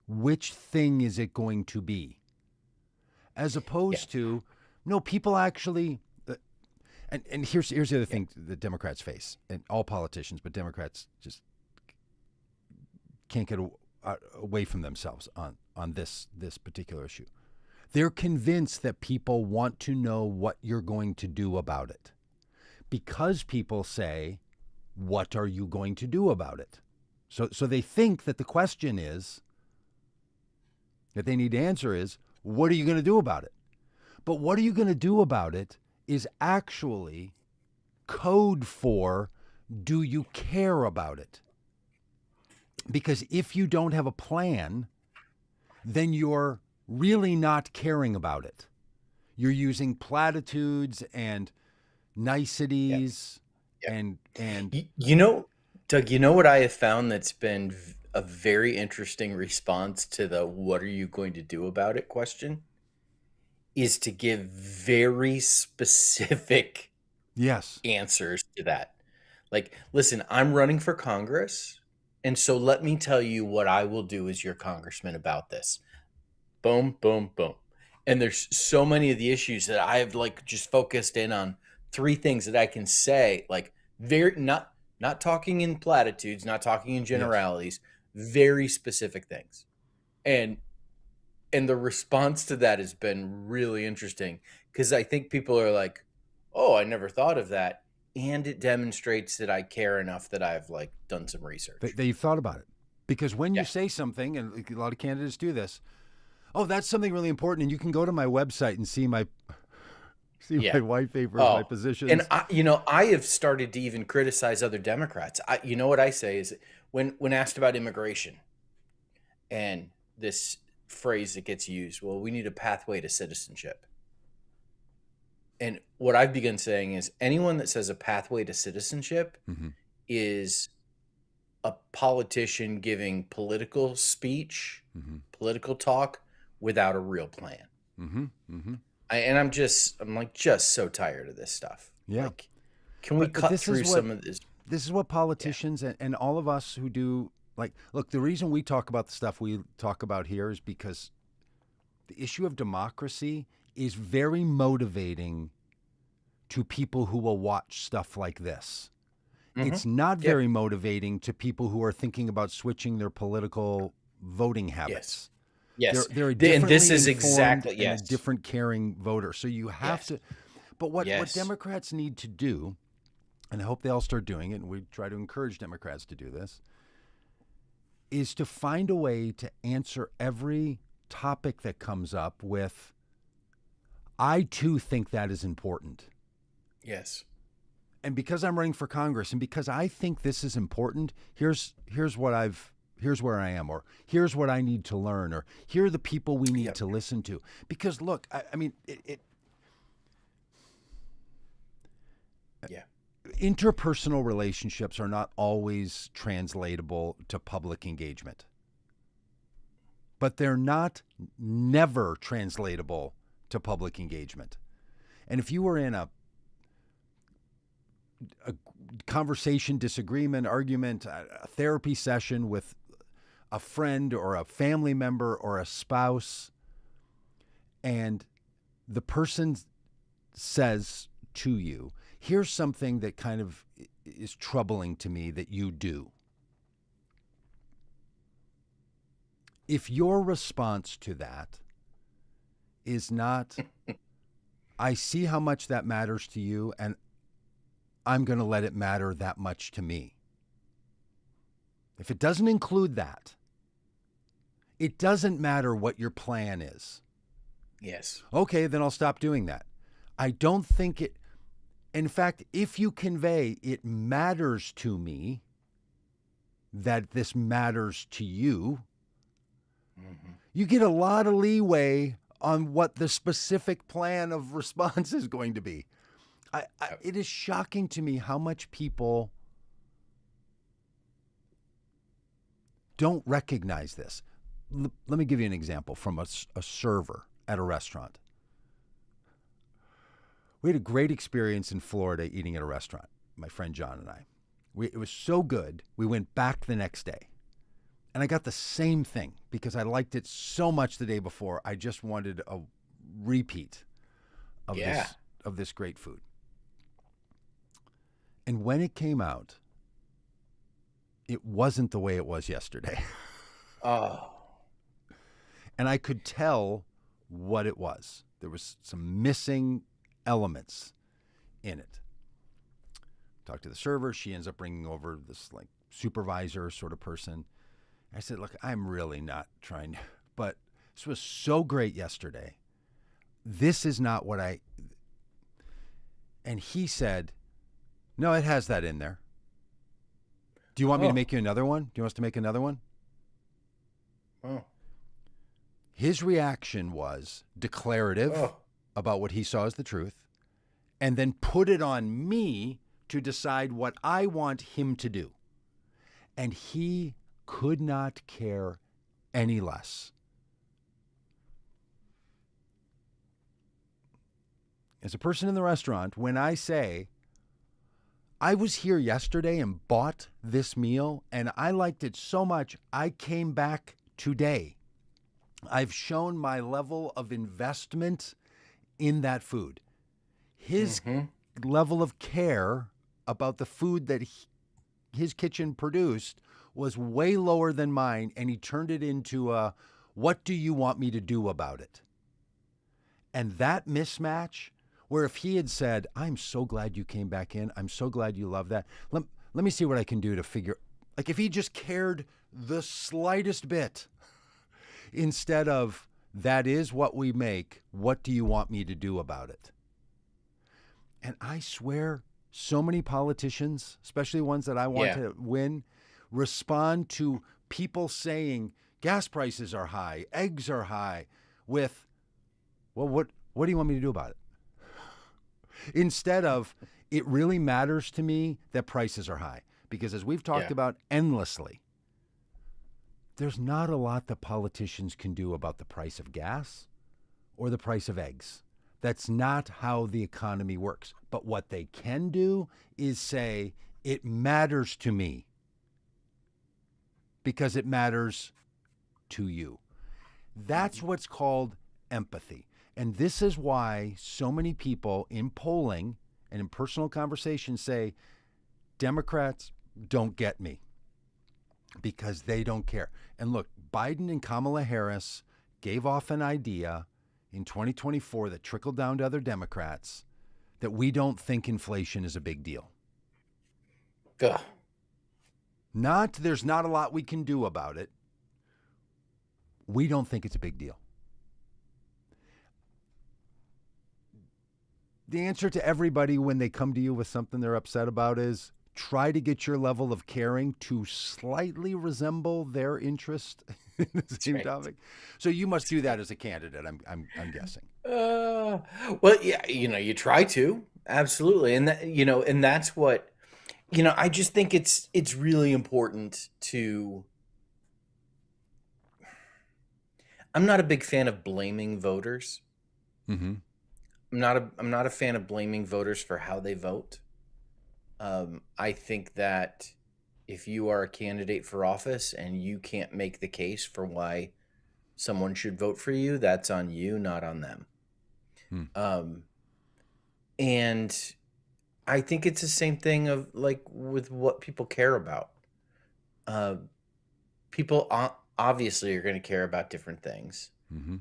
A: Which thing is it going to be? As opposed to, no, people actually, and here's the other thing that Democrats face, and all politicians, but Democrats just can't get away from themselves on this particular issue. They're convinced that people want to know what you're going to do about it. Because people say, what are you going to do about it? So they think that the question is, that they need to answer is, what are you going to do about it? But what are you going to do about it is actually code for, do you care about it? Because if you don't have a plan, then you're really not caring about it. You're using platitudes and niceties. And
B: you know, Doug, you know what I have found that's been a very interesting response to the "what are you going to do about it" question is to give very specific answers to that. Like, listen, I'm running for Congress, and so let me tell you what I will do as your congressman about this. Boom, boom, boom. And there's so many of the issues that I've like just focused in on 3 things that I can say, like very not talking in platitudes, not talking in generalities, very specific things. And the response to that has been really interesting because I think people are like, "Oh, I never thought of that." And it demonstrates that I care enough that I've like done some research.
A: That you've thought about it. Because when you say something, and a lot of candidates do this, oh, that's something really important, and you can go to my website and see my white papers, my positions.
B: And I have started to even criticize other Democrats. You know what I say is when asked about immigration and this phrase that gets used, well, we need a pathway to citizenship. And what I've begun saying is anyone that says a pathway to citizenship is a politician giving political speech, political talk without a real plan. I'm just so tired of this stuff.
A: Yeah.
B: Like, can we cut through some of this?
A: This is what politicians and all of us who do, like, look, the reason we talk about the stuff we talk about here is because the issue of democracy is very motivating to people who will watch stuff like this. It's not very motivating to people who are thinking about switching their political voting habits.
B: Yes.
A: They're a differently
B: and this is
A: informed
B: exactly
A: and a different caring voter. So you have to. But what Democrats need to do, and I hope they all start doing it, and we try to encourage Democrats to do this, is to find a way to answer every topic that comes up with, I too think that is important.
B: Yes.
A: And because I'm running for Congress and because I think this is important, here's where I am, or here's what I need to learn, or here are the people we need to listen to. Because look, I mean, interpersonal relationships are not always translatable to public engagement. But they're not never translatable to public engagement. And if you were in a conversation, disagreement, argument, a therapy session with a friend or a family member or a spouse, and the person says to you, here's something that kind of is troubling to me that you do. If your response to that is not, I see how much that matters to you, and I'm going to let it matter that much to me. If it doesn't include that, it doesn't matter what your plan is.
B: Yes.
A: Okay, then I'll stop doing that. I don't think it. In fact, if you convey it matters to me, that this matters to you, you get a lot of leeway on what the specific plan of response is going to be. It is shocking to me how much people don't recognize this. Let me give you an example from a server at a restaurant. We had a great experience in Florida eating at a restaurant, my friend John and I. It was so good, we went back the next day. And I got the same thing because I liked it so much the day before. I just wanted a repeat of this great food. And when it came out, it wasn't the way it was yesterday.
B: Oh.
A: And I could tell what it was. There was some missing elements in it. Talked to the server. She ends up bringing over this like supervisor sort of person. I said, look, I'm really not trying to, but this was so great yesterday. This is not what and he said, no, it has that in there. Do you want me to make you another one? Do you want us to make another one?
B: Oh.
A: His reaction was declarative about what he saw as the truth, and then put it on me to decide what I want him to do. And he could not care any less. As a person in the restaurant, when I say, I was here yesterday and bought this meal and I liked it so much, I came back today. I've shown my level of investment in that food. His level of care about the food that his kitchen produced was way lower than mine, and he turned it into a, what do you want me to do about it? And that mismatch, where if he had said, I'm so glad you came back in, I'm so glad you love that, let me see what I can do to figure, like if he just cared the slightest bit, instead of, that is what we make, what do you want me to do about it? And I swear, so many politicians, especially ones that I want to win, respond to people saying gas prices are high, eggs are high, with, well, what do you want me to do about it? Instead of, it really matters to me that prices are high. Because as we've talked about endlessly, there's not a lot that politicians can do about the price of gas or the price of eggs. That's not how the economy works. But what they can do is say, it matters to me because it matters to you. That's what's called empathy. And this is why so many people in polling and in personal conversations say, Democrats don't get me because they don't care. And look, Biden and Kamala Harris gave off an idea in 2024 that trickled down to other Democrats that we don't think inflation is a big deal.
B: Ugh.
A: There's not a lot we can do about it. We don't think it's a big deal. The answer to everybody when they come to you with something they're upset about is try to get your level of caring to slightly resemble their interest in the same topic. So you must do that as a candidate, I'm guessing.
B: Well, yeah, you try to, absolutely. And that, and that's what, I just think it's really important to, I'm not a big fan of blaming voters.
A: Mm-hmm.
B: I'm not a fan of blaming voters for how they vote. I think that if you are a candidate for office and you can't make the case for why someone should vote for you, that's on you, not on them. And I think it's the same thing of like with what people care about. People obviously are going to care about different things.
A: Mm-hmm.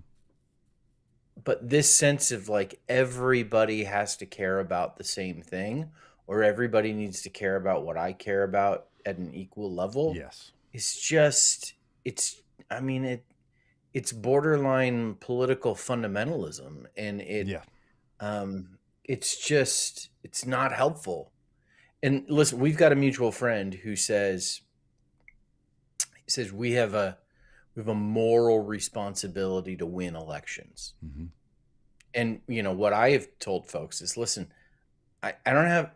B: But this sense of like everybody has to care about the same thing, or everybody needs to care about what I care about at an equal level.
A: Yes.
B: It's just, it's borderline political fundamentalism, and it's not helpful. And listen, we've got a mutual friend who says we have a moral responsibility to win elections.
A: Mm-hmm.
B: And what I have told folks is, listen, I don't have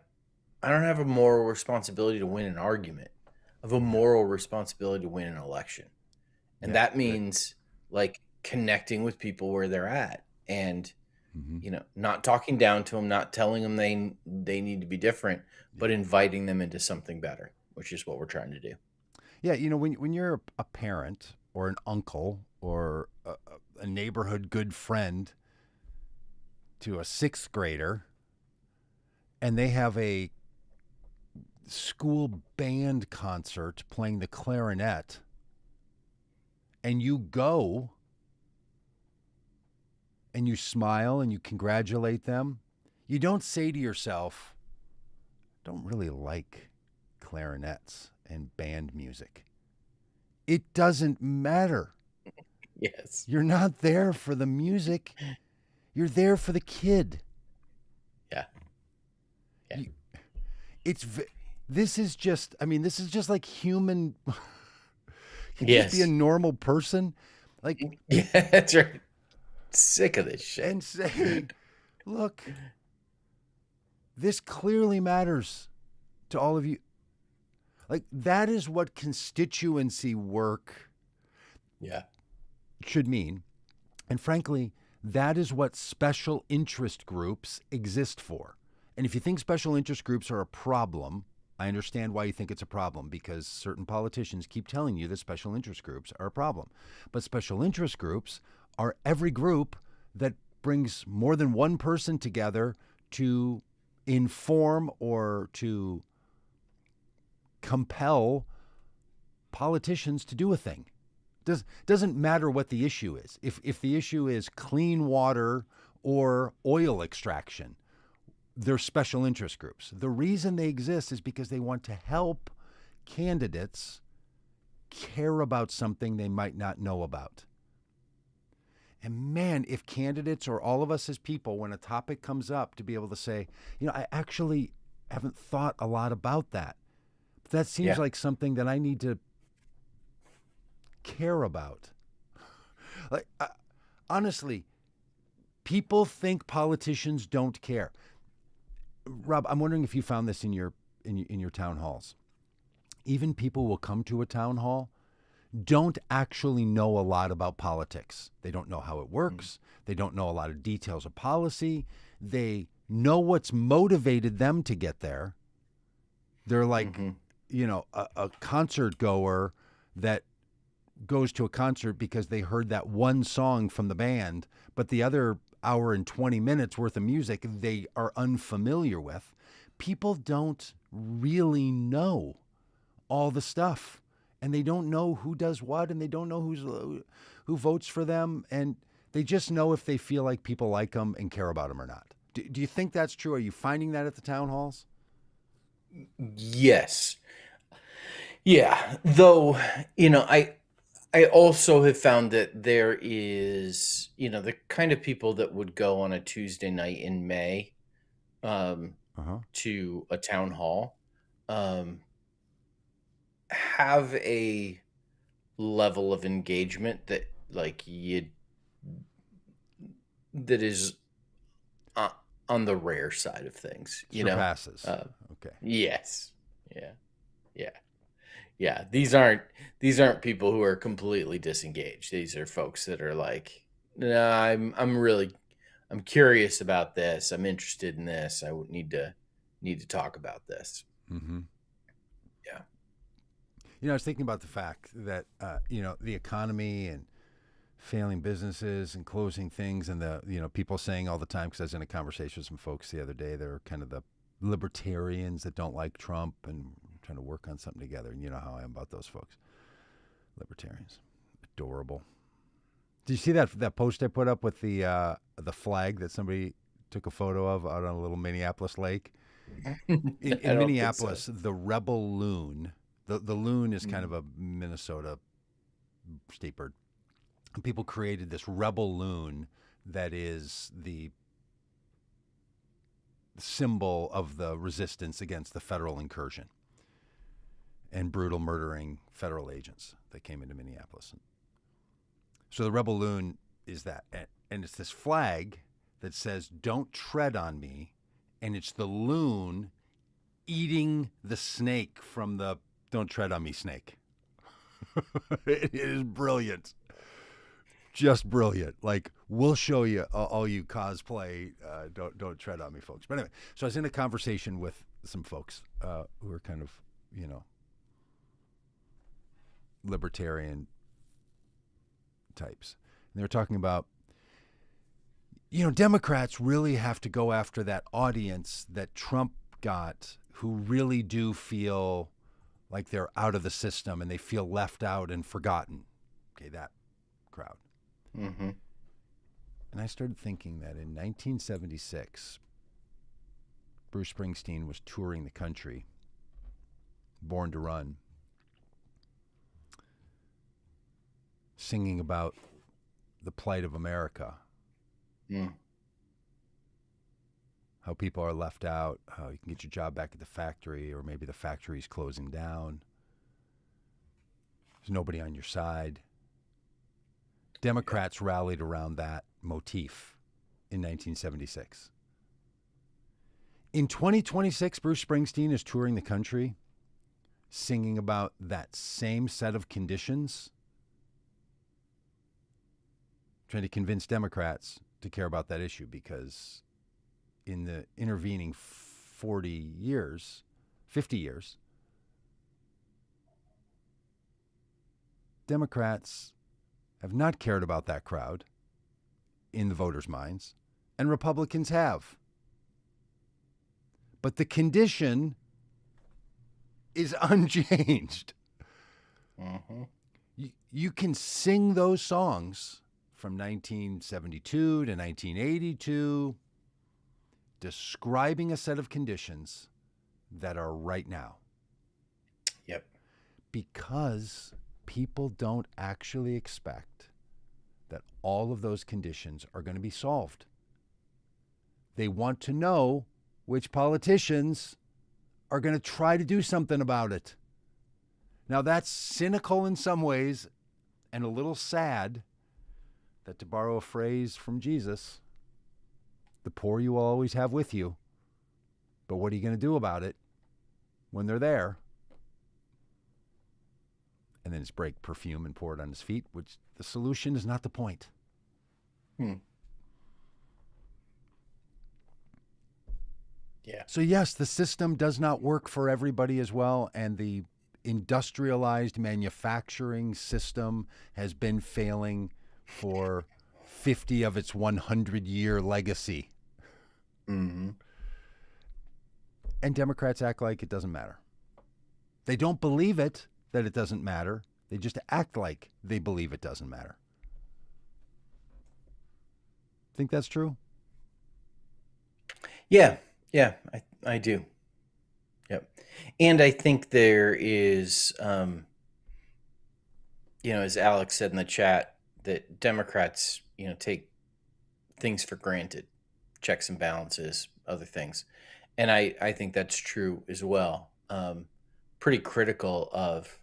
B: a moral responsibility to win an argument. I have a moral responsibility to win an election. And that means like connecting with people where they're at, and not talking down to them, not telling them they need to be different, but inviting them into something better, which is what we're trying to do.
A: Yeah, when you're a parent or an uncle or a neighborhood good friend to a sixth grader, and they have a school band concert playing the clarinet, and you go, and you smile and you congratulate them, you don't say to yourself, I don't really like clarinets and band music. It doesn't matter.
B: Yes.
A: You're not there for the music. You're there for the kid.
B: Yeah. Yeah.
A: This is just like human.
B: Yes.
A: Just be a normal person. Like,
B: yeah, that's right. Sick of this shit.
A: And say, look, this clearly matters to all of you. Like, that is what constituency work should mean. And frankly, that is what special interest groups exist for. And if you think special interest groups are a problem, I understand why you think it's a problem, because certain politicians keep telling you that special interest groups are a problem. But special interest groups are every group that brings more than one person together to inform or to compel politicians to do a thing. Doesn't matter what the issue is. If the issue is clean water or oil extraction, they're special interest groups. The reason they exist is because they want to help candidates care about something they might not know about. And man, if candidates or all of us as people, when a topic comes up, to be able to say, I actually haven't thought a lot about that. But that seems like something that I need to care about. Like, honestly, people think politicians don't care. Rob, I'm wondering if you found this in your town halls. Even people will come to a town hall, don't actually know a lot about politics. They don't know how it works. They don't know a lot of details of policy. They know what's motivated them to get there. They're like, a concert goer that goes to a concert because they heard that one song from the band, but the other hour and 20 minutes worth of music they are unfamiliar with. People don't really know all the stuff, and they don't know who does what, and they don't know who votes for them, and they just know if they feel like people like them and care about them or not. Do you think that's true? Are you finding that at the town halls?
B: Yes. Yeah. Though, I also have found that there is, the kind of people that would go on a Tuesday night in May to a town hall have a level of engagement that that is on the rare side of things.
A: Surpasses. Okay.
B: Yes. Yeah. Yeah. Yeah, these aren't people who are completely disengaged. These are folks that are like, no, I'm curious about this. I'm interested in this. I would need to talk about this.
A: Mm-hmm.
B: Yeah.
A: I was thinking about the fact that the economy and failing businesses and closing things, and the people saying all the time, because I was in a conversation with some folks the other day, they're kind of the libertarians that don't like Trump and trying to work on something together. And you know how I am about those folks. Libertarians. Adorable. Did you see that post I put up with the flag that somebody took a photo of out on a little Minneapolis lake? In Minneapolis, so. The rebel loon, the loon is kind of a Minnesota state bird. And people created this rebel loon that is the symbol of the resistance against the federal incursion and brutal murdering federal agents that came into Minneapolis. So the rebel loon is that. And it's this flag that says, "Don't tread on me." And it's the loon eating the snake from the "Don't tread on me" snake. It is brilliant. Just brilliant. Like, we'll show you, all you cosplay, don't tread on me folks. But anyway, so I was in a conversation with some folks who are kind of, libertarian types. And they were talking about, Democrats really have to go after that audience that Trump got, who really do feel like they're out of the system and they feel left out and forgotten. Okay, that crowd.
B: Mm-hmm.
A: And I started thinking that in 1976, Bruce Springsteen was touring the country, Born to Run, singing about the plight of America.
B: Mm.
A: How people are left out, how you can get your job back at the factory, or maybe the factory's closing down. There's nobody on your side. Democrats rallied around that motif in 1976. In 2026, Bruce Springsteen is touring the country, singing about that same set of conditions, trying to convince Democrats to care about that issue, because in the intervening 50 years, Democrats have not cared about that crowd in the voters' minds, and Republicans have. But the condition is unchanged.
B: Mm-hmm.
A: You can sing those songs from 1972 to 1982, describing a set of conditions that are right now.
B: Yep.
A: Because people don't actually expect that all of those conditions are going to be solved. They want to know which politicians are going to try to do something about it. Now, that's cynical in some ways and a little sad that, to borrow a phrase from Jesus, the poor you will always have with you. But what are you going to do about it when they're there? And then just break perfume and pour it on his feet, which the solution is not the point.
B: Yeah.
A: So yes, the system does not work for everybody as well, and the industrialized manufacturing system has been failing for 50 of its 100-year legacy.
B: Mm-hmm.
A: And Democrats act like it doesn't matter. They don't believe it, that it doesn't matter. They just act like they believe it doesn't matter. Think that's true?
B: Yeah, I do. Yep. And I think there is, as Alex said in the chat, that Democrats, take things for granted, checks and balances, other things. And I think that's true as well. Pretty critical of,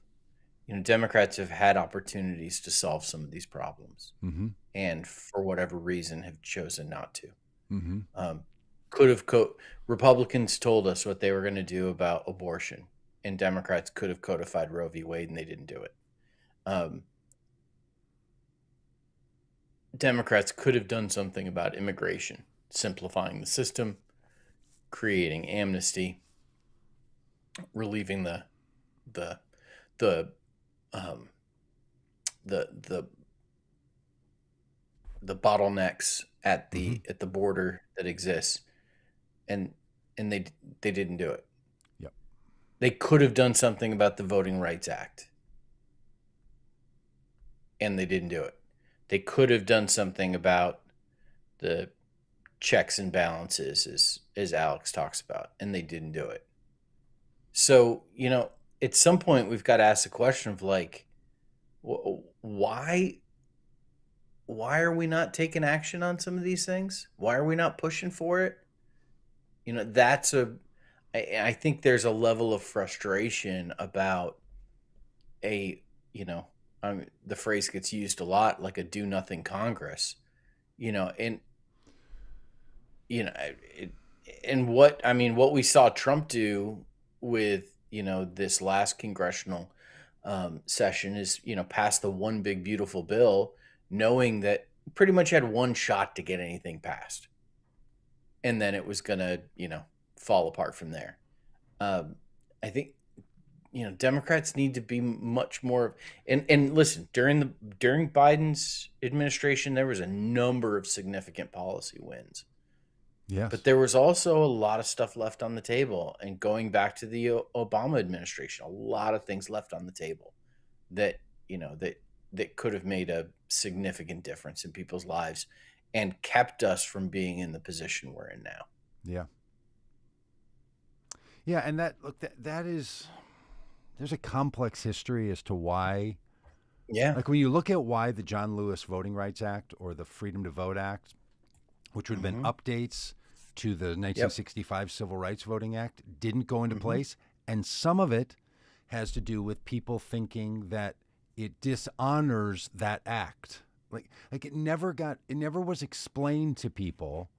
B: Democrats have had opportunities to solve some of these problems,
A: Mm-hmm.
B: and for whatever reason have chosen not to.
A: Mm-hmm.
B: Republicans told us what they were going to do about abortion, and Democrats could have codified Roe v. Wade, and they didn't do it. Democrats could have done something about immigration, simplifying the system, creating amnesty, relieving the bottlenecks at the border that exists, and they didn't do it.
A: Yep.
B: They could have done something about the Voting Rights Act, and they didn't do it. They could have done something about the checks and balances, as Alex talks about, and they didn't do it. So, at some point we've got to ask the question of, like, why are we not taking action on some of these things? Why are we not pushing for it? I think there's a level of frustration about the phrase gets used a lot, like a do nothing Congress, and what we saw Trump do with, this last congressional session is, pass the one big beautiful bill, knowing that pretty much had one shot to get anything passed. And then it was going to, fall apart from there. I think, Democrats need to be much more, and listen, during Biden's administration, there was a number of significant policy wins.
A: Yes.
B: But there was also a lot of stuff left on the table. And going back to the Obama administration, a lot of things left on the table that, that could have made a significant difference in people's lives. and kept us from being in the position we're in now.
A: Yeah. Yeah, and that is, there's a complex history as to why.
B: Yeah.
A: Like when you look at why the John Lewis Voting Rights Act or the Freedom to Vote Act, which would have been updates to the 1965 Civil Rights Voting Act, didn't go into place. And some of it has to do with people thinking that it dishonors that act. Like it never was explained to people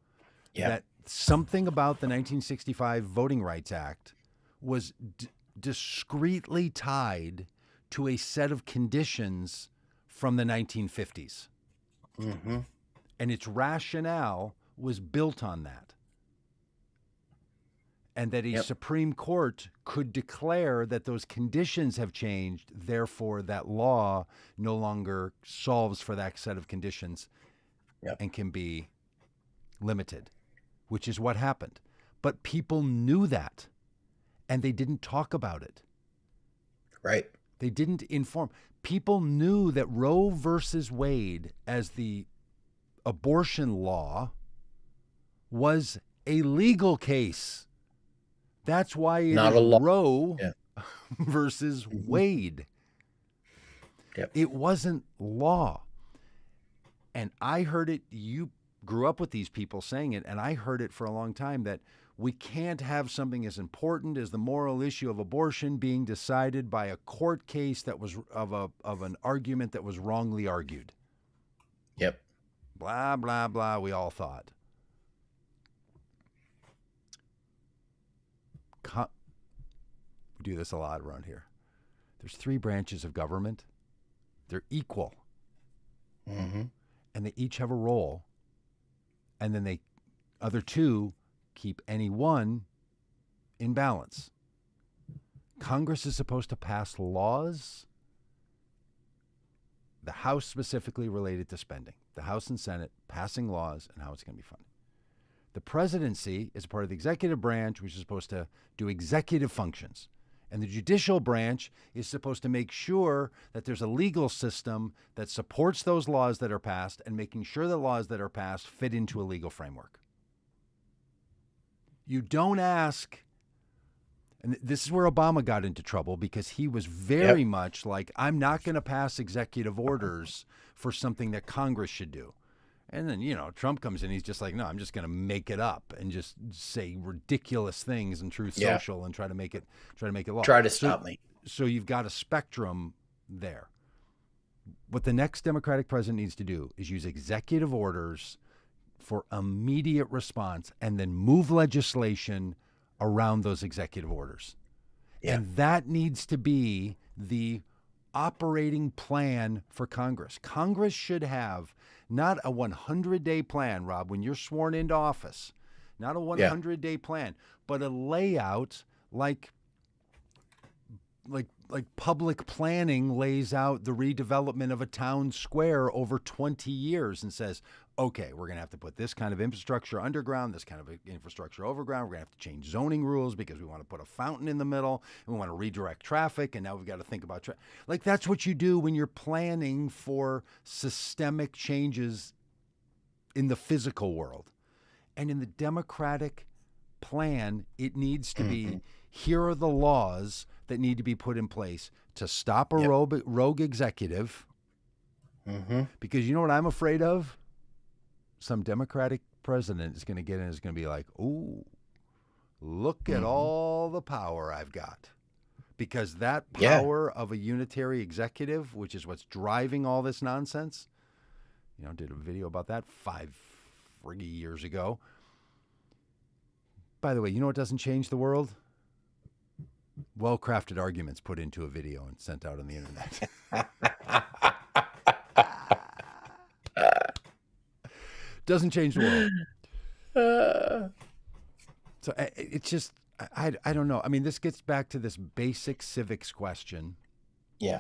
A: that something about the 1965 Voting Rights Act was discreetly tied to a set of conditions from the 1950s. And its rationale was built on that. And that a Supreme Court could declare that those conditions have changed, therefore that law no longer solves for that set of conditions and can be limited, which is what happened. But people knew that, and they didn't talk about it.
B: Right.
A: They didn't inform. People knew that Roe versus Wade as the abortion law was a legal case. That's why it
B: Not
A: is
B: a law.
A: Roe versus Wade.
B: Yep.
A: It wasn't law. And I heard it, you grew up with these people saying it, and I heard it for a long time, that we can't have something as important as the moral issue of abortion being decided by a court case that was of an argument that was wrongly argued.
B: Yep.
A: Blah, blah, blah, we all thought. We do this a lot around here. There's 3 branches of government. They're equal. And they each have a role. And then the other 2 keep any one in balance. Congress is supposed to pass laws, the House specifically related to spending, the House and Senate passing laws and how it's going to be funded. The presidency is a part of the executive branch, which is supposed to do executive functions. And the judicial branch is supposed to make sure that there's a legal system that supports those laws that are passed and making sure the laws that are passed fit into a legal framework. You don't ask, and this is where Obama got into trouble, because he was very much like, I'm not going to pass executive orders for something that Congress should do. And then, Trump comes in, he's just like, no, I'm just going to make it up and just say ridiculous things in Truth Social and try to make it law.
B: Try to stop me.
A: So you've got a spectrum there. What the next Democratic president needs to do is use executive orders for immediate response and then move legislation around those executive orders. And that needs to be the operating plan for Congress. Congress should have not a 100-day plan, Rob, when you're sworn into office, not a 100-day plan, but a layout like public planning lays out the redevelopment of a town square over 20 years and says, okay, we're going to have to put this kind of infrastructure underground, this kind of infrastructure overground. We're going to have to change zoning rules because we want to put a fountain in the middle and we want to redirect traffic. And now we've got to think about that's what you do when you're planning for systemic changes in the physical world. And in the Democratic plan, it needs to be, here are the laws that need to be put in place to stop a rogue executive. Because you know what I'm afraid of? Some Democratic president is going to get in and is going to be like, ooh, look at all the power I've got. Because that power of a unitary executive, which is what's driving all this nonsense, did a video about that 5 friggin' years ago. By the way, you know what doesn't change the world? Well-crafted arguments put into a video and sent out on the internet. Doesn't change the world. So it's just, I don't know. I mean, this gets back to this basic civics question.
B: Yeah.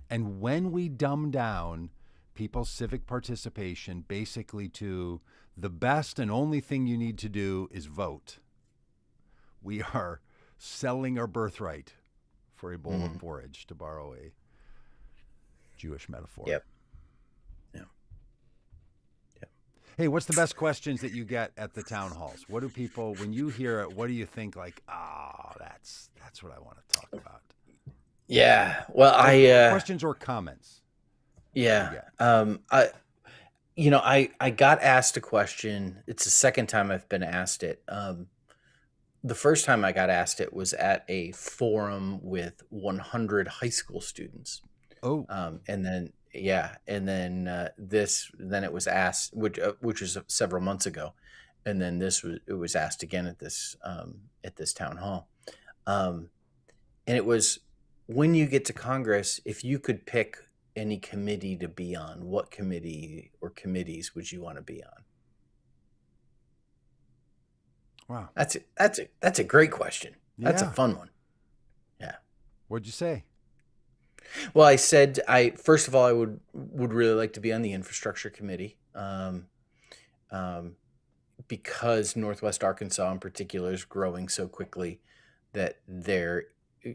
A: And when we dumb down people's civic participation basically to the best and only thing you need to do is vote, we are selling our birthright for a bowl of porridge, to borrow a Jewish metaphor.
B: Yep. Yeah.
A: Hey, what's the best questions that you get at the town halls? What do people, when you hear it, what do you think? Like, that's what I want to talk about.
B: Yeah. Well,
A: Questions or comments?
B: yeah. I got asked a question. It's the second time I've been asked it. The first time I got asked it was at a forum with 100 high school students.
A: Oh,
B: And then then it was asked, which was several months ago, and then it was asked again at this town hall, and it was, when you get to Congress, if you could pick any committee to be on, what committee or committees would you want to be on?
A: wow.
B: That's a great question. That's a
A: Yeah.
B: fun one. Yeah.
A: What'd you say?
B: Well, I said, first of all, I would really like to be on the infrastructure committee, because Northwest Arkansas in particular is growing so quickly that their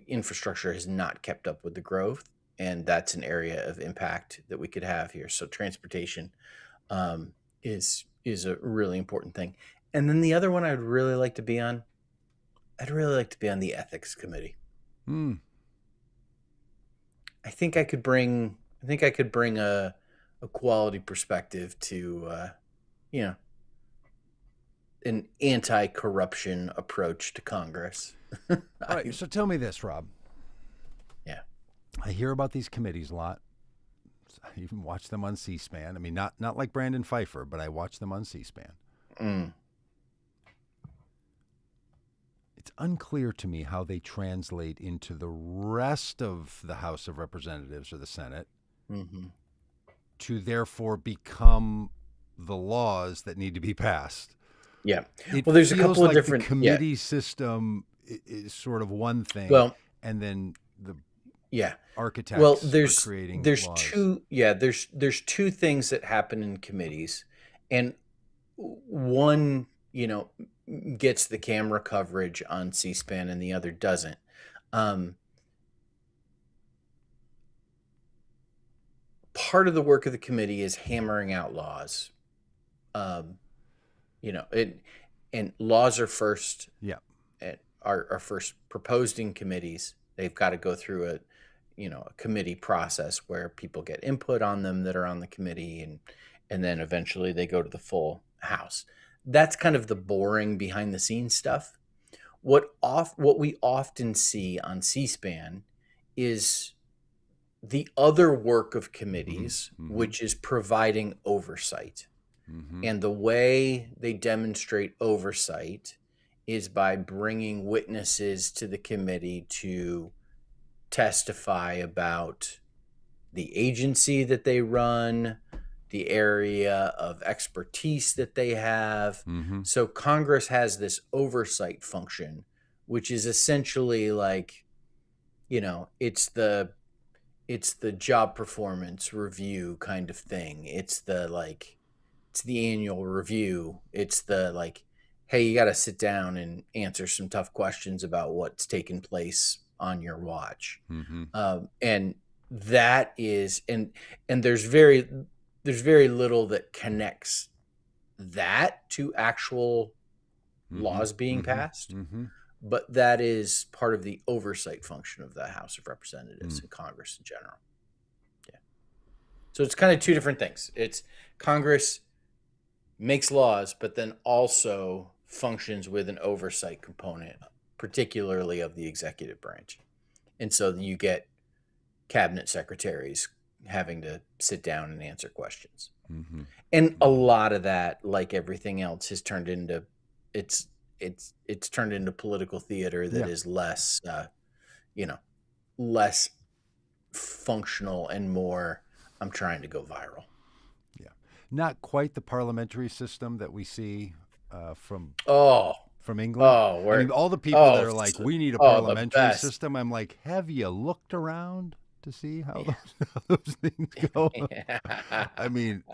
B: infrastructure has not kept up with the growth, and that's an area of impact that we could have here. So transportation is a really important thing. And then the other one I'd really like to be on, I'd really like to be on the ethics committee. I think I could bring a quality perspective to an anti-corruption approach to Congress.
A: All right. So tell me this, Rob.
B: Yeah.
A: I hear about these committees a lot. I even watch them on C-SPAN. I mean, not like Brandon Pfeiffer, but I watch them on C-SPAN. It's unclear to me how they translate into the rest of the House of Representatives or the Senate to therefore become the laws that need to be passed.
B: Yeah.
A: It
B: Well, there's a
A: feels
B: couple of
A: like
B: different
A: the committee system is sort of one thing,
B: Well,
A: and then the
B: yeah.
A: architects
B: Well,
A: are creating laws.
B: There's two things that happen in committees, and one, gets the camera coverage on C-SPAN and the other doesn't. Part of the work of the committee is hammering out laws. And laws are first.
A: Yeah.
B: Are first proposed in committees. They've got to go through a committee process where people get input on them that are on the committee, and then eventually they go to the full House. That's kind of the boring behind the scenes stuff. What we often see on C-SPAN is the other work of committees, which is providing oversight. And the way they demonstrate oversight is by bringing witnesses to the committee to testify about the agency that they run, the area of expertise that they have. So Congress has this oversight function, which is essentially like, it's the job performance review kind of thing. It's the annual review. It's the hey, you got to sit down and answer some tough questions about what's taken place on your watch. And that is, and there's very little that connects that to actual laws being passed. But that is part of the oversight function of the House of Representatives and Congress in general. Yeah. So it's kind of two different things. It's Congress makes laws, but then also functions with an oversight component, particularly of the executive branch. And so you get cabinet secretaries having to sit down and answer questions. And a lot of that, like everything else, has turned into it's turned into political theater that is less less functional and more, I'm trying to go viral.
A: Yeah. Not quite the parliamentary system that we see from England. I mean, all the people that are like, we need a parliamentary system. I'm like, have you looked around to see how those things go? I mean,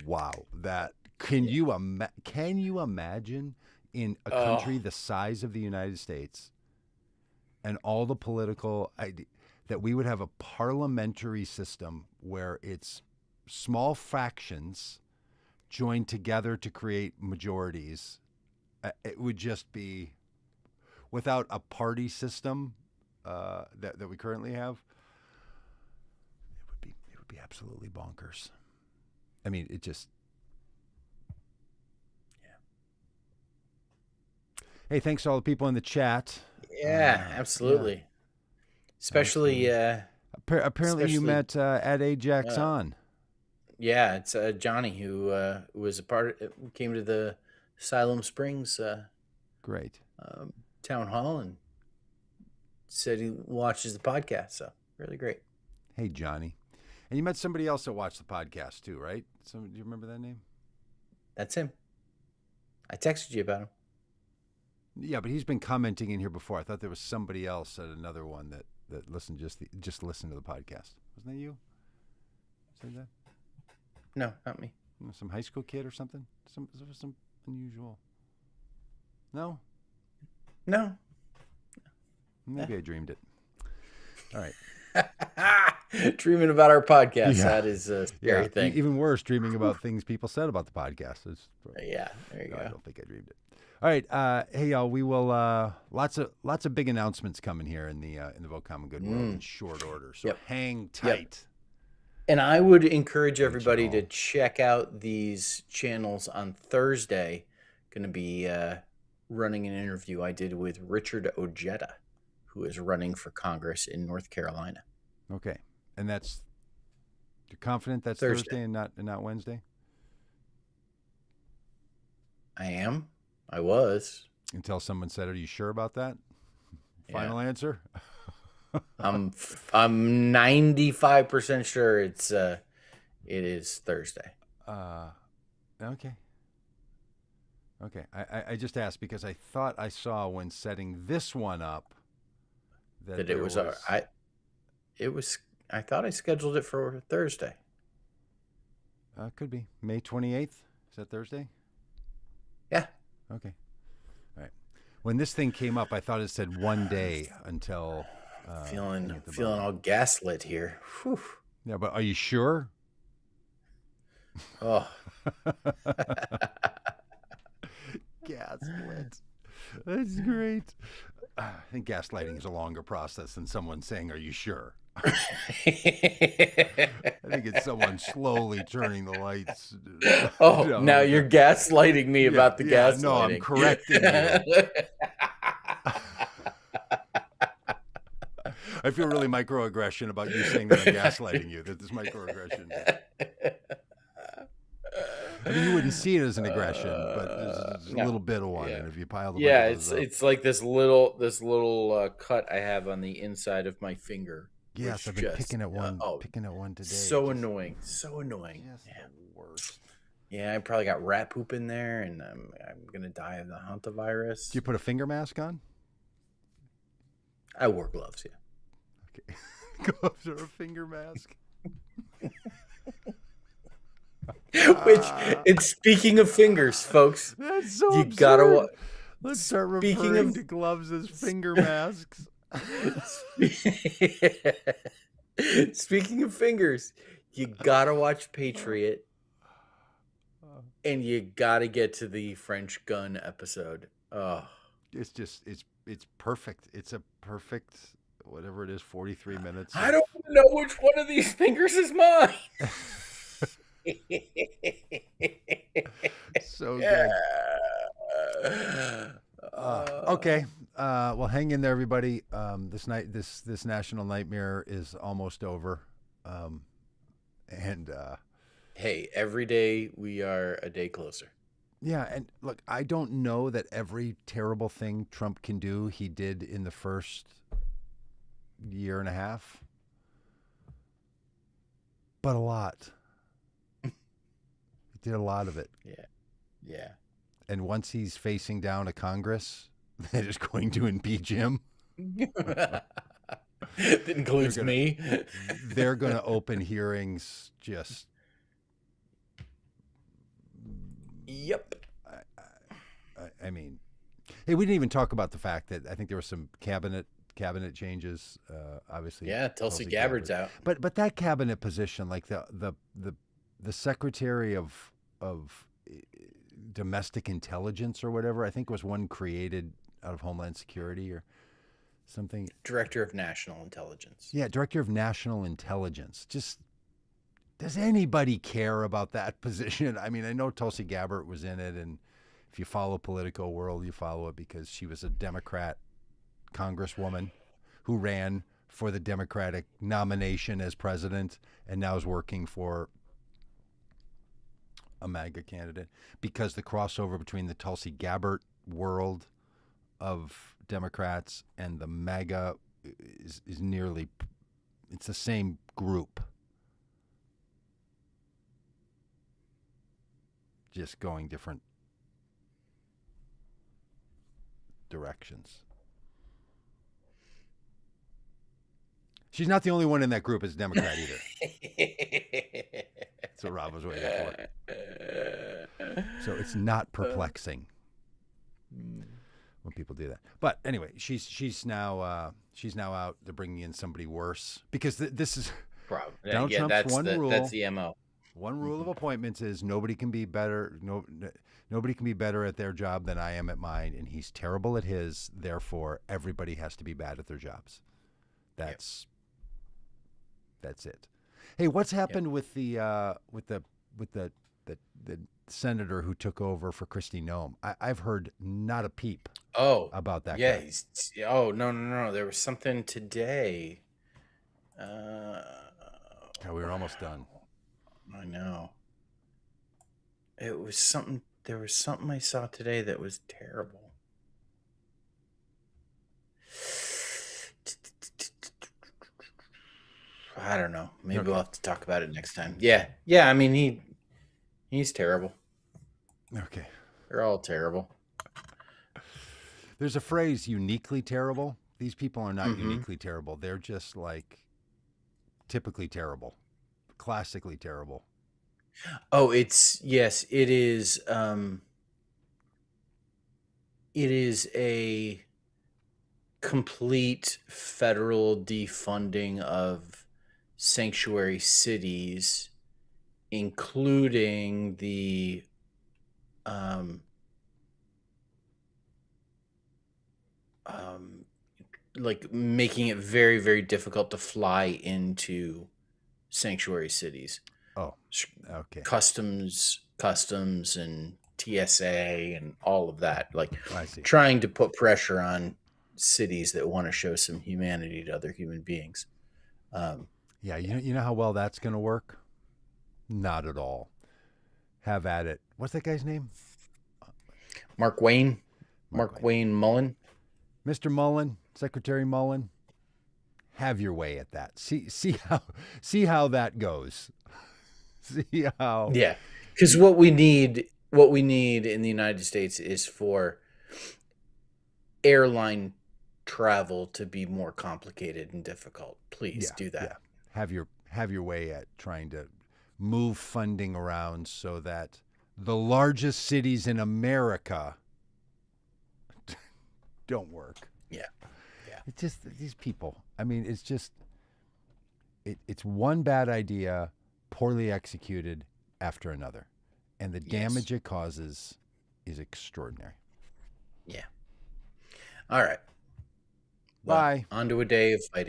A: wow. Can you imagine in a country the size of the United States and all the political that we would have a parliamentary system where it's small factions joined together to create majorities, it would just be without a party system that we currently have. It would be absolutely bonkers. I mean, it just. Hey, thanks to all the people in the chat.
B: Yeah, absolutely.
A: Yeah.
B: Especially,
A: apparently you met at Ajax on.
B: Yeah, it's Johnny who was a part of, came to the Siloam Springs
A: Great
B: town hall and said he watches the podcast. So really great.
A: Hey, Johnny. And you met somebody else that watched the podcast too, right? Do you remember that name?
B: That's him. I texted you about him.
A: Yeah, but he's been commenting in here before. I thought there was somebody else at another one that listened just listened to the podcast. Wasn't that you? Said that?
B: No, not me.
A: Some high school kid or something? Some unusual. No?
B: No.
A: Maybe I dreamed it. All right.
B: Dreaming about our podcast. Yeah. That is a scary thing.
A: Even worse, dreaming about things people said about the podcast.
B: Yeah, there you go.
A: I don't think I dreamed it. All right, hey y'all, we will lots of big announcements coming here in the Vote Common Good world in short order. So hang tight. Yep.
B: And I would encourage everybody to check out these channels on Thursday. Going to be running an interview I did with Richard Ojeda, who is running for Congress in North Carolina.
A: Okay, and you're confident that's Thursday and not Wednesday?
B: I am. I was.
A: Until someone said, "Are you sure about that?" Final answer.
B: I'm 95% sure it is Thursday.
A: Okay. I just asked because I thought I saw when setting this one up that
B: it was. I thought I scheduled it for Thursday.
A: Could be May 28th. Is that Thursday?
B: Yeah.
A: Okay. All right. When this thing came up, I thought it said one day until.
B: Feeling all gaslit here. Whew.
A: Yeah, but are you sure?
B: Oh.
A: Gaslit. That's great. I think gaslighting is a longer process than someone saying, "Are you sure?" I think it's someone slowly turning the lights.
B: Oh, now you're gaslighting me about the gaslighting.
A: No, I'm correcting you. I feel really microaggression about you saying that I'm gaslighting you. That this microaggression. I mean, you wouldn't see it as an aggression, but there's a little bit of one. And if you pile the
B: it's like this little cut I have on the inside of my finger.
A: Yes, I've been picking at one today.
B: So annoying. Just the
A: worst.
B: Yeah, I probably got rat poop in there, and I'm gonna die of the hantavirus.
A: Do you put a finger mask on?
B: I wore gloves. Yeah.
A: Okay. Gloves or a finger mask.
B: And speaking of fingers, folks,
A: that's so
B: you
A: absurd.
B: gotta.
A: Let's start referring to gloves as finger masks.
B: Speaking of fingers, you gotta watch Patriot, and you gotta get to the French gun episode. Oh,
A: it's perfect. It's a perfect. Whatever it is, 43 minutes.
B: I don't know which one of these fingers is mine.
A: So good. Okay. Well, hang in there, everybody. This national nightmare is almost over.
B: Hey, every day we are a day closer.
A: Yeah, and look, I don't know that every terrible thing Trump can do he did in the first year and a half, but a lot. He did a lot of it.
B: Yeah.
A: And once he's facing down a Congress that is going to impeach him,
B: that includes me.
A: They're going to open hearings. Just.
B: Yep.
A: I mean, hey, we didn't even talk about the fact that I think there were some cabinet changes. Obviously,
B: yeah, Tulsi Gabbard's out.
A: But that cabinet position, like the Secretary of domestic intelligence or whatever. I think it was one created out of Homeland Security or something.
B: Director of National Intelligence.
A: Yeah, Director of National Intelligence. Just, does anybody care about that position? I mean, I know Tulsi Gabbard was in it, and if you follow Politico World, you follow it because she was a Democrat congresswoman who ran for the Democratic nomination as president and now is working for a MAGA candidate, because the crossover between the Tulsi Gabbard world of Democrats and the MAGA is nearly, it's the same group. Just going different directions. She's not the only one in that group as a Democrat either. That's what Rob was waiting for. So it's not perplexing when people do that. But anyway, she's now out. They're bringing in somebody worse because this is Donald Trump's one rule.
B: That's the MO.
A: One rule of appointments is nobody can be better. Nobody can be better at their job than I am at mine, and he's terrible at his. Therefore, everybody has to be bad at their jobs. That's it. Hey, what's happened with the senator who took over for Kristi Noem? I've heard not a peep. About that.
B: Yeah.
A: Guy.
B: No. There was something today.
A: We were almost done.
B: I know. It was something. There was something I saw today that was terrible. I don't know. Maybe we'll have to talk about it next time. Yeah. I mean, he's terrible.
A: Okay.
B: They're all terrible.
A: There's a phrase, uniquely terrible. These people are not uniquely terrible. They're just like typically terrible, classically terrible.
B: Oh, it is. It is a complete federal defunding of sanctuary cities, including the like making it very, very difficult to fly into sanctuary cities.
A: Oh, okay.
B: Customs and TSA and all of that, like
A: I see.
B: Trying to put pressure on cities that want to show some humanity to other human beings.
A: Yeah, you know how well that's going to work? Not at all. Have at it. What's that guy's name?
B: Mark Wayne Mullen.
A: Mr. Mullen, Secretary Mullen, have your way at that. See how that goes. See how.
B: Yeah, because what we need in the United States is for airline travel to be more complicated and difficult. Please do that.
A: Yeah. Have your way at trying to move funding around so that the largest cities in America don't work.
B: Yeah.
A: It's just these people. I mean, it's just it's one bad idea poorly executed after another, and the damage it causes is extraordinary.
B: Yeah. All right.
A: Bye.
B: On to a day of fighting.